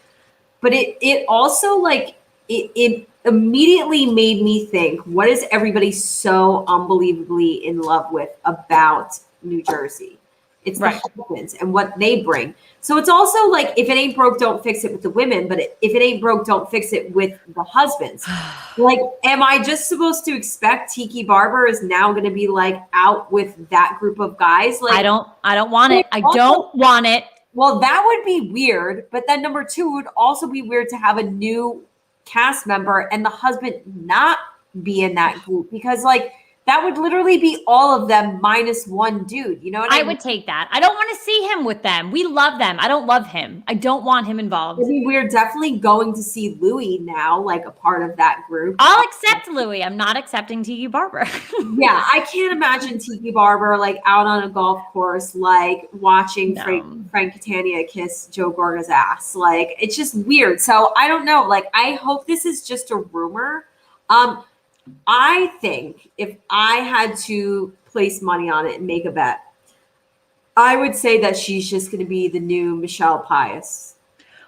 but it also it immediately made me think, what is everybody so unbelievably in love with about New Jersey? It's the husbands and what they bring. So it's also if it ain't broke, don't fix it with the women. But if it ain't broke, don't fix it with the husbands. Am I just supposed to expect Tiki Barber is now going to be out with that group of guys? I don't want it. I don't want it. Well, that would be weird. But then number two, it would also be weird to have a new cast member and the husband not be in that group, because that would literally be all of them minus one dude. You know what I mean? I would take that. I don't want to see him with them. We love them. I don't love him. I don't want him involved. I mean, we're definitely going to see Louis now, a part of that group. I'll accept Louis. I'm not accepting Tiki Barber. Yeah, I can't imagine Tiki Barber out on a golf course, watching Frank Catania kiss Joe Gorga's ass. It's just weird. So I don't know. I hope this is just a rumor. I think if I had to place money on it and make a bet, I would say that she's just going to be the new Michelle Pius.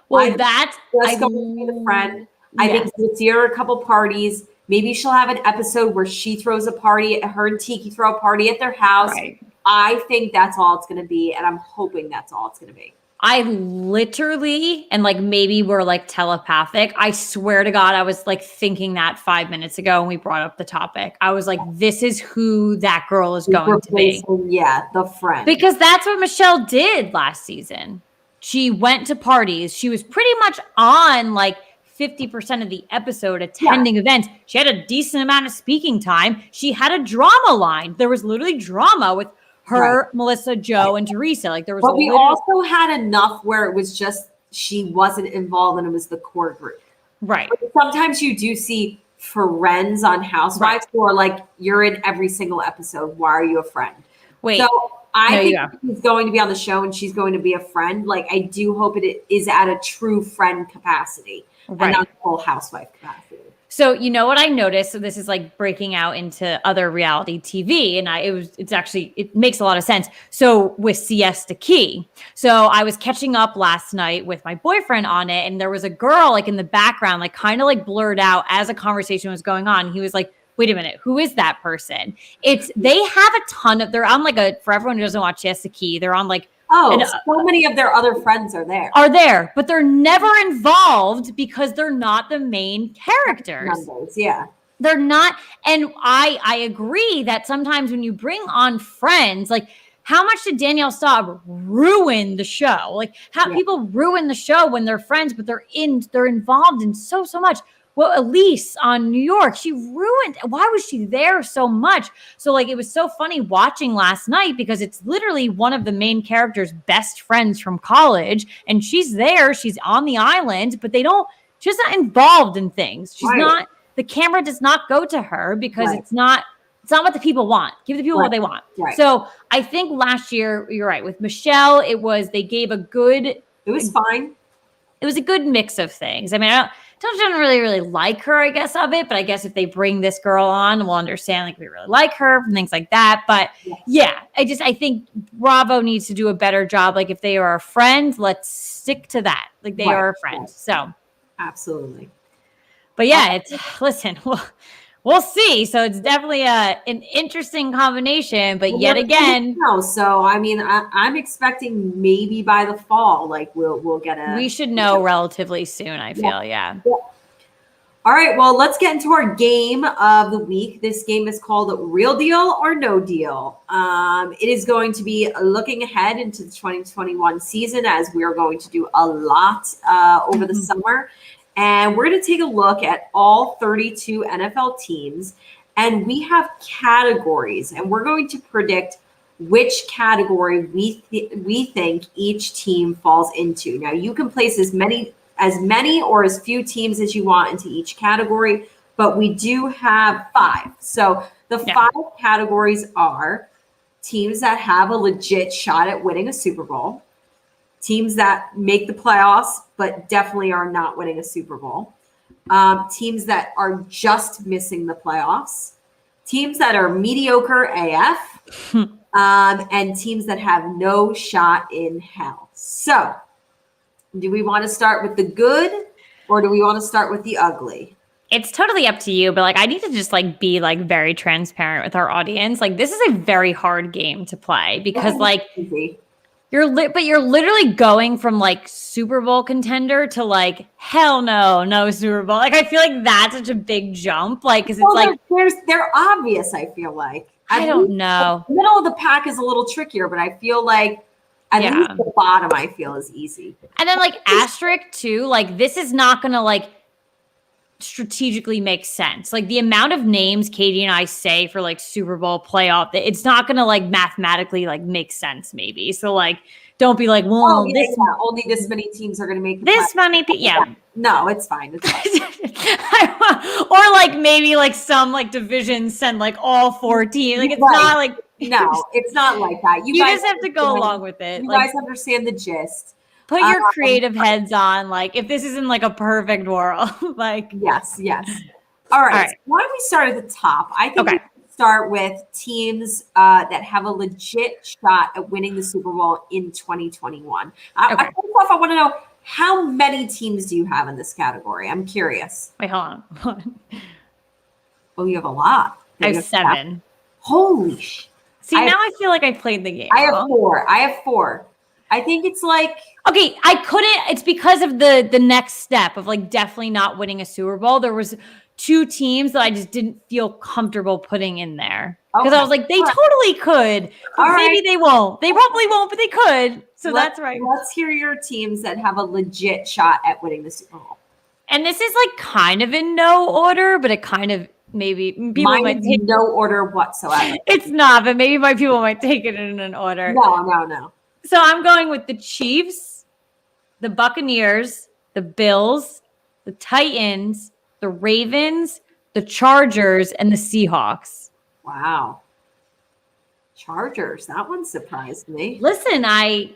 Well, that's just going to be the friend. I think we'll see her at a couple parties. Maybe she'll have an episode where she throws a party, her and Tiki throw a party at their house. Right. I think that's all it's going to be, and I'm hoping that's all it's going to be. I literally, and like maybe we're like telepathic. I swear to God, I was like thinking that 5 minutes ago when we brought up the topic. I was like, this is who that girl is going to be. Yeah, the friend. Because that's what Michelle did last season. She went to parties. She was pretty much on like 50% of the episode attending events. She had a decent amount of speaking time. She had a drama line. There was literally drama with her, Melissa, Joe, and Teresa. Like there was. But we also had enough where it was just she wasn't involved and it was the core group. Right. But sometimes you do see friends on Housewives who are like, you're in every single episode. Why are you a friend? Wait. So I think she's going to be on the show and she's going to be a friend. Like I do hope it is at a true friend capacity and not full housewife capacity. So you know what I noticed? So this is like breaking out into other reality TV, and it makes a lot of sense. So with Siesta Key, so I was catching up last night with my boyfriend on it, and there was a girl like in the background, like kind of like blurred out as a conversation was going on. He was like, "Wait a minute, who is that person?" They have a ton of. They're on like for everyone who doesn't watch Siesta Key, they're on like. So many of their other friends are there. But they're never involved because they're not the main characters. Numbers, yeah. They're not. And I agree that sometimes when you bring on friends, like how much did Danielle Staub ruin the show? Like how people ruin the show when they're friends, but they're involved in so much. Well, Elise on New York, she ruined. Why was she there so much? So like, it was so funny watching last night because it's literally one of the main characters' best friends from college. And she's there, she's on the island, but she's not involved in things. She's not, the camera does not go to her because it's not what the people want. Give the people what they want. So I think last year, you're right, with Michelle, they gave it was fine. It was a good mix of things. I mean, I don't really like her, I guess, of it. But I guess if they bring this girl on, we'll understand, like, we really like her and things like that. But I think Bravo needs to do a better job. Like, if they are a friend, let's stick to that. Like, they are a friend. So. Absolutely. But listen, we'll see. So it's definitely an interesting combination, but yet again. So, I mean, I'm expecting maybe by the fall, like we'll get we should know relatively soon, I feel. Yeah. All right. Well, let's get into our game of the week. This game is called Real Deal or No Deal. It is going to be looking ahead into the 2021 season, as we are going to do a lot over the summer. And we're going to take a look at all 32 NFL teams. And we have categories. And we're going to predict which category we think each team falls into. Now, you can place as many or as few teams as you want into each category. But we do have 5. So the 5 categories are teams that have a legit shot at winning a Super Bowl. Teams that make the playoffs, but definitely are not winning a Super Bowl. Teams that are just missing the playoffs. Teams that are mediocre AF. And teams that have no shot in hell. So, do we want to start with the good or do we want to start with the ugly? It's totally up to you, but like I need to just like be like very transparent with our audience. Like this is a very hard game to play because like you're literally going from like Super Bowl contender to like hell no Super Bowl. Like I feel like that's such a big jump. Like because it's like they're obvious. I feel like I don't know. The middle of the pack is a little trickier, but I feel like at least the bottom I feel is easy. And then like asterisk too. Like this is not gonna like strategically make sense. Like the amount of names Katie and I say for like Super Bowl playoff, it's not going to like mathematically like make sense maybe. So like, don't be like, well, only this many teams are going to make this many. No, it's fine. It's fine. Or like maybe like some like divisions send like all 4 teams. Like it's not like no, it's not like that. You guys have to go along with it. You guys understand the gist. Put your creative heads on, like, if this isn't, like, a perfect world. like Yes. All right. So why don't we start at the top? I think we can start with teams that have a legit shot at winning the Super Bowl in 2021. First off, I want to know, how many teams do you have in this category? I'm curious. Wait, hold on. Oh, you have a lot. I have 7. Holy sh! See, now I feel like I played the game. I have 4. I think it's like, okay, I couldn't. It's because of the next step of like definitely not winning a Super Bowl. There was two teams that I just didn't feel comfortable putting in there because I was like, they totally could, but maybe they won't. They probably won't, but they could. So that's right. Let's hear your teams that have a legit shot at winning the Super Bowl. And this is like kind of in no order, but it kind of maybe people Mine might is take no order whatsoever. It's not, but maybe my people might take it in an order. No. So I'm going with the Chiefs, the Buccaneers, the Bills, the Titans, the Ravens, the Chargers, and the Seahawks. Wow. Chargers. That one surprised me. Listen, I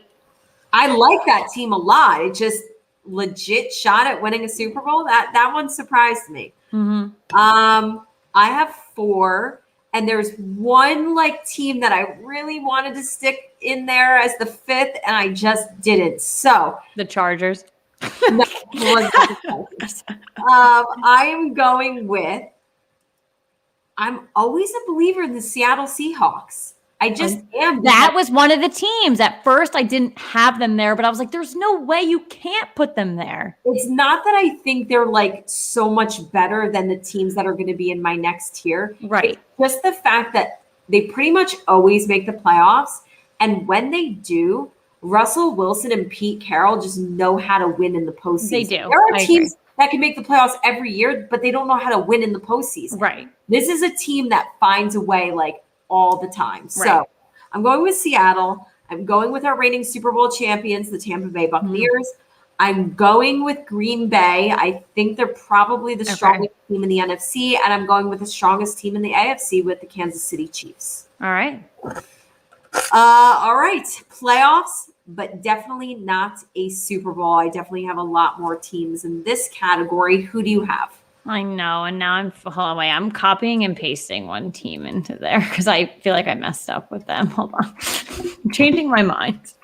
like that team a lot. It just legit shot at winning a Super Bowl. That one surprised me. Mm-hmm. I have 4, and there's one like team that I really wanted to stick in there as the 5th, and I just didn't. So the Chargers. No, I am going with. I'm always a believer in the Seattle Seahawks. I just am. That was one of the teams. At first, I didn't have them there, but I was like, there's no way you can't put them there. It's not that I think they're like so much better than the teams that are going to be in my next tier. Right. It's just the fact that they pretty much always make the playoffs. And when they do, Russell Wilson and Pete Carroll just know how to win in the postseason. They do. There are teams that can make the playoffs every year, but they don't know how to win in the postseason. Right. This is a team that finds a way like all the time. Right. So I'm going with Seattle. I'm going with our reigning Super Bowl champions, the Tampa Bay Buccaneers. Mm-hmm. I'm going with Green Bay. I think they're probably the strongest team in the NFC, and I'm going with the strongest team in the AFC with the Kansas City Chiefs. All right. All right. Playoffs, but definitely not a Super Bowl. I definitely have a lot more teams in this category. Who do you have? I know, and now I'm copying and pasting one team into there because I feel like I messed up with them. Hold on. I'm changing my mind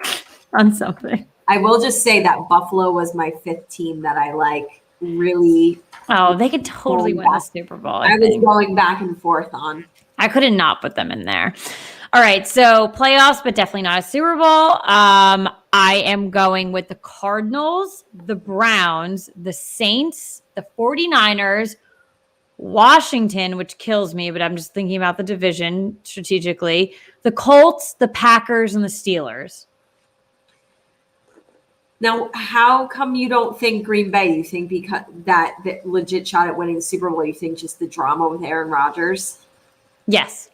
on something. I will just say that Buffalo was my 5th team that I like really. Oh, they could totally win the Super Bowl. I was going back and forth on. I couldn't not put them in there. All right, so playoffs, but definitely not a Super Bowl. I am going with the Cardinals, the Browns, the Saints, the 49ers, Washington, which kills me, but I'm just thinking about the division strategically, the Colts, the Packers, and the Steelers. Now, how come you don't think Green Bay? You think because that legit shot at winning the Super Bowl, you think just the drama with Aaron Rodgers? Yes.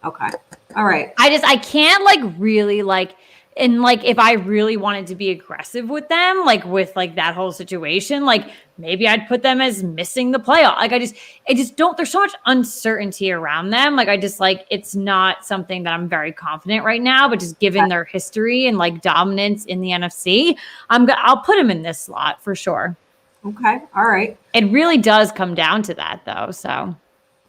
Okay. All right. I can't like really like, and like if I really wanted to be aggressive with them, like with like that whole situation, like maybe I'd put them as missing the playoff. Like I just don't, there's so much uncertainty around them. Like I just like, it's not something that I'm very confident right now, but just given their history and like dominance in the NFC, I'll put them in this slot for sure. Okay. All right. It really does come down to that though. So.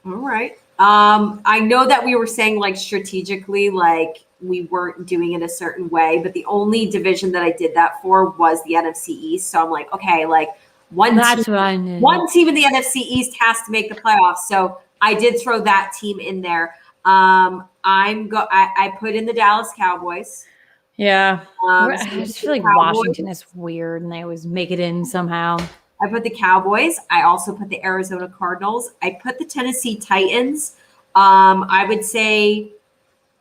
All right. I know that we were saying like strategically, like we weren't doing it a certain way, but the only division that I did that for was the NFC East. So I'm like, okay, like one team in the NFC East has to make the playoffs. So I did throw that team in there. I put in the Dallas Cowboys. Yeah. I just feel like Washington is weird and they always make it in somehow. I put the Cowboys. I also put the Arizona Cardinals. I put the Tennessee Titans. I would say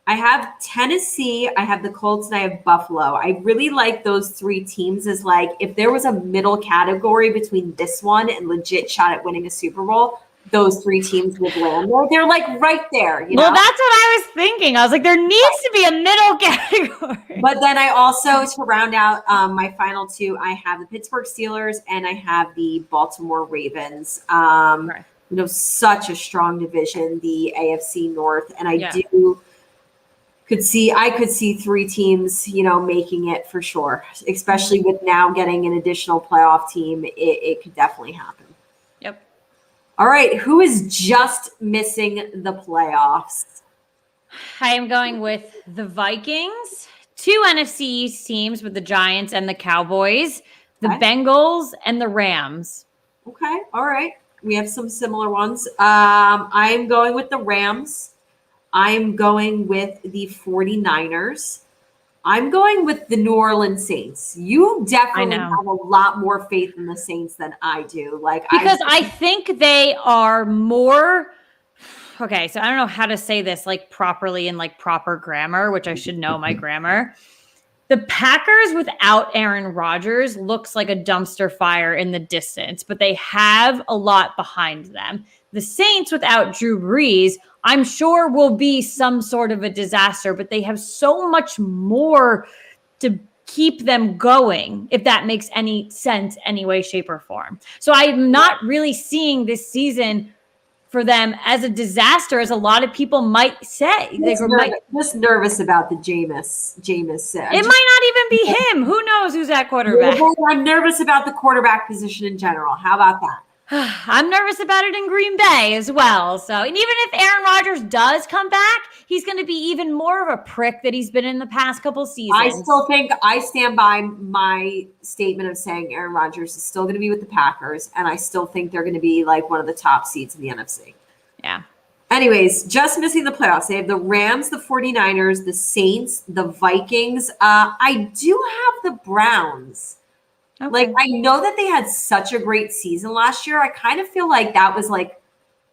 I have Tennessee, I have the Colts, and I have Buffalo. I really like those 3 teams as like if there was a middle category between this one and legit shot at winning a Super Bowl, those 3 teams would land. They're like right there. You know? Well, that's what I was thinking. I was like, there needs to be a middle category. But then I also, to round out my final 2, I have the Pittsburgh Steelers and I have the Baltimore Ravens. Right. You know, such a strong division, the AFC North. And I could see 3 teams, you know, making it for sure, especially with now getting an additional playoff team. It could definitely happen. Yep. All right. Who is just missing the playoffs? I am going with the Vikings, 2 NFC East teams with the Giants and the Cowboys, the Bengals and the Rams. Okay. All right. We have some similar ones. I'm going with the Rams. I'm going with the 49ers. I'm going with the New Orleans Saints. You definitely know. have a lot more faith in the Saints than I do. Because I think they are more okay, so I don't know how to say this like properly in like proper grammar, which I should know my grammar. The Packers without Aaron Rodgers looks like a dumpster fire in the distance, but they have a lot behind them. The Saints without Drew Brees, I'm sure will be some sort of a disaster, but they have so much more to keep them going, if that makes any sense, any way, shape, or form. So I'm not really seeing this season for them as a disaster, as a lot of people might say. Just nervous about the Jameis. It might not even be him. Who knows who's at quarterback? I'm nervous about the quarterback position in general. How about that? I'm nervous about it in Green Bay as well. So, and even if Aaron Rodgers does come back, he's going to be even more of a prick that he's been in the past couple seasons. I still think I stand by my statement of saying Aaron Rodgers is still going to be with the Packers, and I still think they're going to be like one of the top seeds in the NFC. Yeah. Anyways, just missing the playoffs. They have the Rams, the 49ers, the Saints, the Vikings. I do have the Browns. Okay. Like, I know that they had such a great season last year. I kind of feel like that was like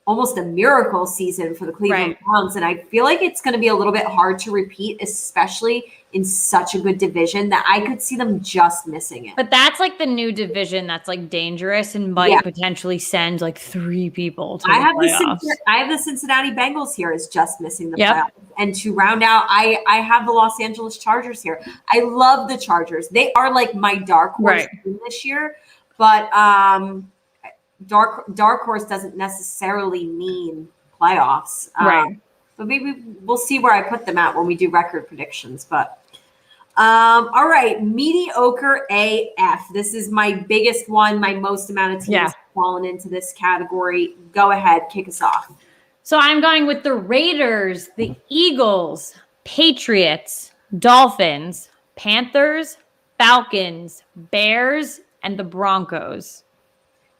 almost a miracle season for the Cleveland Browns. And I feel like it's going to be a little bit hard to repeat, especially in such a good division, that I could see them just missing it. But that's like the new division that's like dangerous and might potentially send like 3 people to the playoffs. I have the Cincinnati Bengals here as just missing the playoffs. And to round out, I have the Los Angeles Chargers here. I love the Chargers. They are like my dark horse team this year. But dark horse doesn't necessarily mean playoffs. But maybe we'll see where I put them at when we do record predictions. But all right, mediocre AF. This is my biggest one. My most amount of teams fallen into this category. Go ahead, kick us off. So I'm going with the Raiders, the Eagles, Patriots, Dolphins, Panthers, Falcons, Bears, and the Broncos.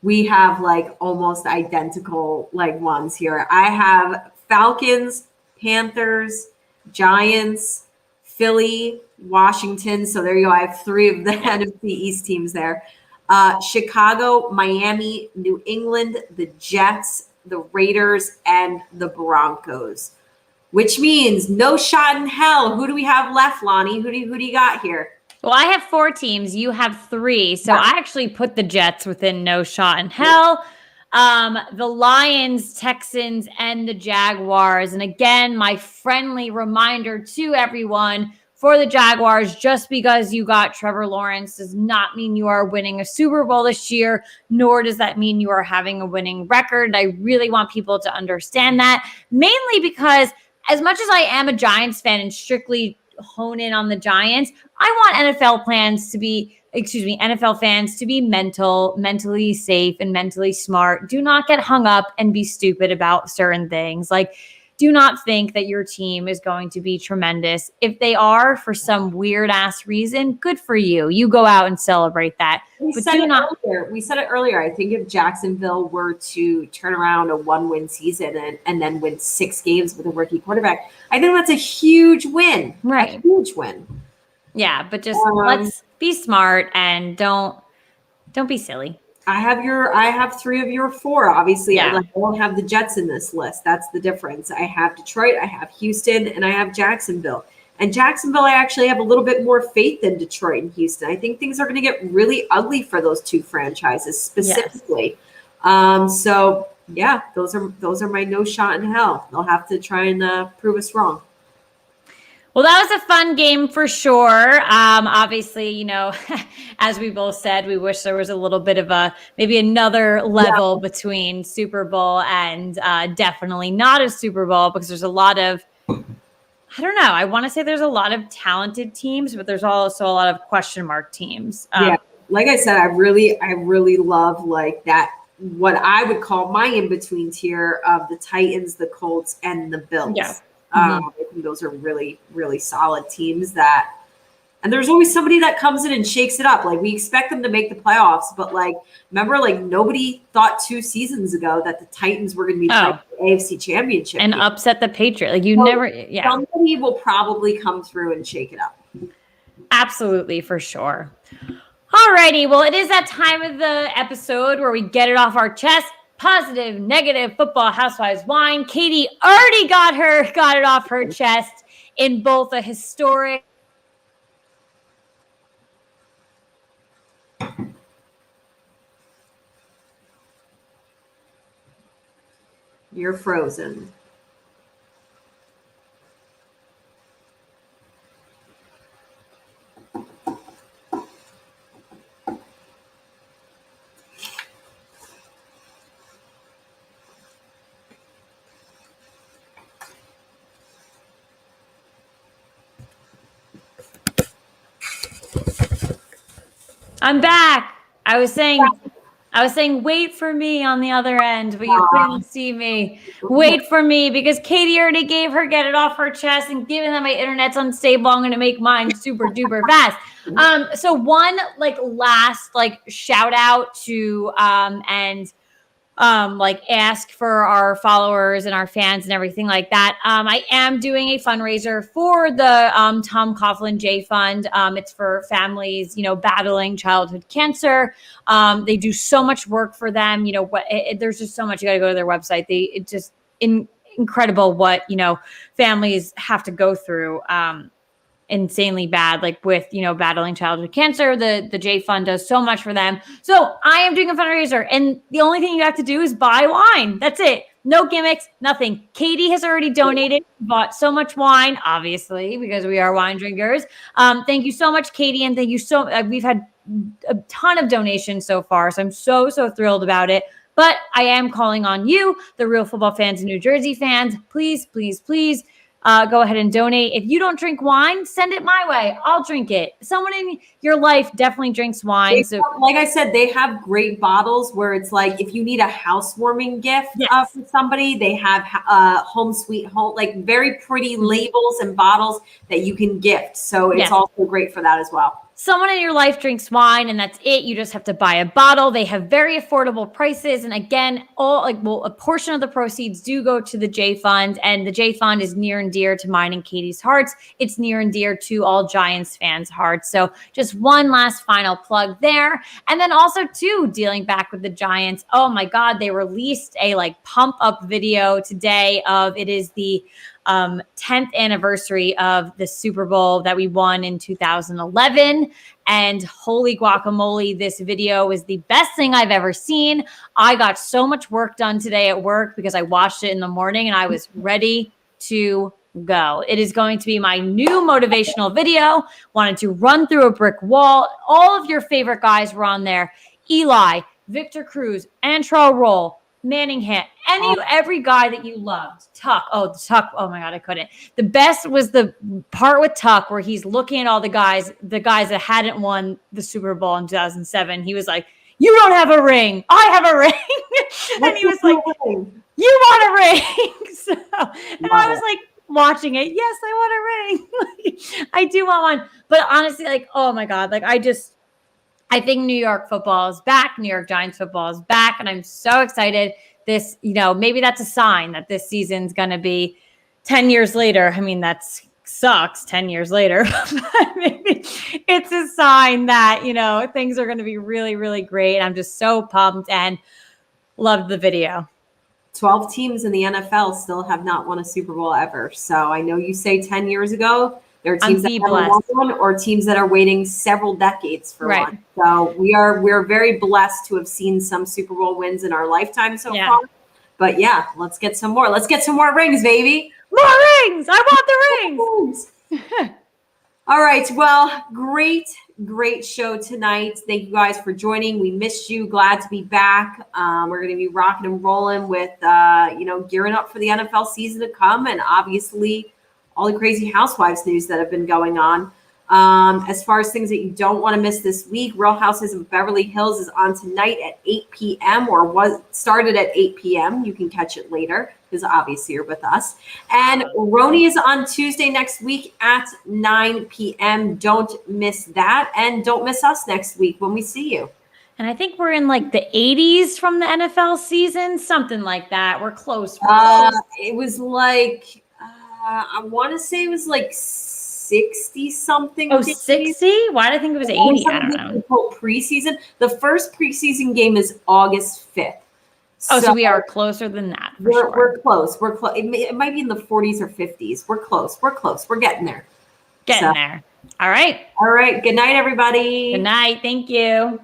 We have like almost identical like ones here. I have Falcons, Panthers, Giants, Philly, Washington. So there you go. I have 3 of the NFC East teams there. Chicago, Miami, New England, the Jets, the Raiders, and the Broncos. Which means no shot in hell. Who do we have left, Lonnie? Who do you got here? Well, I have 4 teams. You have 3. So I actually put the Jets within no shot in hell. The Lions, Texans, and the Jaguars. And again, my friendly reminder to everyone, for the Jaguars, just because you got Trevor Lawrence does not mean you are winning a Super Bowl this year, nor does that mean you are having a winning record. I really want people to understand that, mainly because as much as I am a Giants fan and strictly hone in on the Giants, I want NFL fans to be mentally safe and mentally smart. Do not get hung up and be stupid about certain things. Like, do not think that your team is going to be tremendous. If they are, for some weird ass reason, good for you. You go out and celebrate that. We said it earlier. I think if Jacksonville were to turn around a 1-win season and then win 6 games with a rookie quarterback, I think that's a huge win. Right. A huge win. Yeah, but just let's be smart and don't be silly. I have 3 of your 4. Obviously, I don't have the Jets in this list. That's the difference. I have Detroit, I have Houston, and I have Jacksonville. And Jacksonville, I actually have a little bit more faith than Detroit and Houston. I think things are going to get really ugly for those 2 franchises specifically. So yeah, those are my no shot in hell. They'll have to try and prove us wrong. Well, that was a fun game for sure. Obviously, you know, as we both said, we wish there was a little bit of maybe another level between Super Bowl and definitely not a Super Bowl, because there's a lot of, I don't know, I want to say there's a lot of talented teams, but there's also a lot of question mark teams. Like I said, I really love like that, what I would call my in-between tier of the Titans, the Colts, and the Bills. Yeah. I think those are really, really solid teams and there's always somebody that comes in and shakes it up. Like, we expect them to make the playoffs, but like, remember, like, nobody thought 2 seasons ago that the Titans were going to be playing the AFC Championship and upset the Patriots. Like, somebody will probably come through and shake it up. Absolutely, for sure. Alrighty, well, it is that time of the episode where we get it off our chest. Positive, negative football housewives wine. Katie already got it off her chest in both a historic. You're frozen. I'm back. I was saying, wait for me on the other end, but you couldn't see me. Wait for me because Katie already gave her get it off her chest, and given that my internet's unstable, I'm going to make mine super duper fast. So one last shout out to ask for our followers and our fans and everything like that. I am doing a fundraiser for the Tom Coughlin J Fund. It's for families, battling childhood cancer. They do so much work for them. There's just so much. You got to go to their website. It's just incredible what, families have to go through. Insanely bad, with battling childhood cancer. The J Fund does so much for them. So I am doing a fundraiser, and the only thing you have to do is buy wine. That's it. No gimmicks, nothing. Katie has already donated, bought so much wine, obviously, because we are wine drinkers. Thank you so much, Katie, and thank you we've had a ton of donations so far, so I'm so thrilled about it. But I am calling on you, the real football fans and New Jersey fans. Please, please, please. Go ahead and donate. If you don't drink wine, send it my way. I'll drink it. Someone in your life definitely drinks wine. Like I said, they have great bottles where it's like if you need a housewarming gift for somebody, they have home sweet home, very pretty labels and bottles that you can gift. So it's also great for that as well. Someone in your life drinks wine and that's it. You just have to buy a bottle. They have very affordable prices. And again, a portion of the proceeds do go to the J Fund, and the J Fund is near and dear to mine and Katie's hearts. It's near and dear to all Giants fans' hearts. So just one last final plug there. And then also too, dealing back with the Giants. Oh my God, they released a pump up video today of it is the 10th anniversary of the Super Bowl that we won in 2011. And holy guacamole, this video is the best thing I've ever seen. I got so much work done today at work because I watched it in the morning and I was ready to go. It is going to be my new motivational video. Wanted to run through a brick wall. All of your favorite guys were on there. Eli, Victor Cruz, Antrell Roll, Manning, every guy that you loved. Tuck. Oh, Oh my God, I couldn't. The best was the part with Tuck where he's looking at all the guys that hadn't won the Super Bowl in 2007. He was like, "You don't have a ring. I have a ring." And he was like, "You want a ring?" And I was like watching it. Yes, I want a ring. I do want one. But honestly, oh my God, I think New York football is back. New York Giants football is back. And I'm so excited. This, maybe that's a sign that this season's going to be 10 years later. I mean, that sucks 10 years later. But maybe it's a sign that, things are going to be really, really great. I'm just so pumped and loved the video. 12 teams in the NFL still have not won a Super Bowl ever. So I know you say 10 years ago. There are teams that haven't won one, or teams that are waiting several decades for one. So we're very blessed to have seen some Super Bowl wins in our lifetime so far. But let's get some more. Let's get some more rings, baby. More rings. I want the rings. All right. Well, great show tonight. Thank you guys for joining. We missed you. Glad to be back. We're going to be rocking and rolling with, gearing up for the NFL season to come, and obviously all the crazy housewives news that have been going on. As far as things that you don't want to miss this week, Real Houses of Beverly Hills is on tonight at 8 p.m. or started at 8 p.m. You can catch it later because obviously you're with us. And Roni is on Tuesday next week at 9 p.m. Don't miss that. And don't miss us next week when we see you. And I think we're in the 80s from the NFL season, something like that. We're close. It was I want to say it was 60 something. Oh, 60? Why did I think it was 80? I don't know. Until preseason. The first preseason game is August 5th. Oh, so we are closer than that. We're close. We're close. It might be in the 40s or 50s. We're close. We're close. We're getting there. Getting there. All right. All right. Good night, everybody. Good night. Thank you.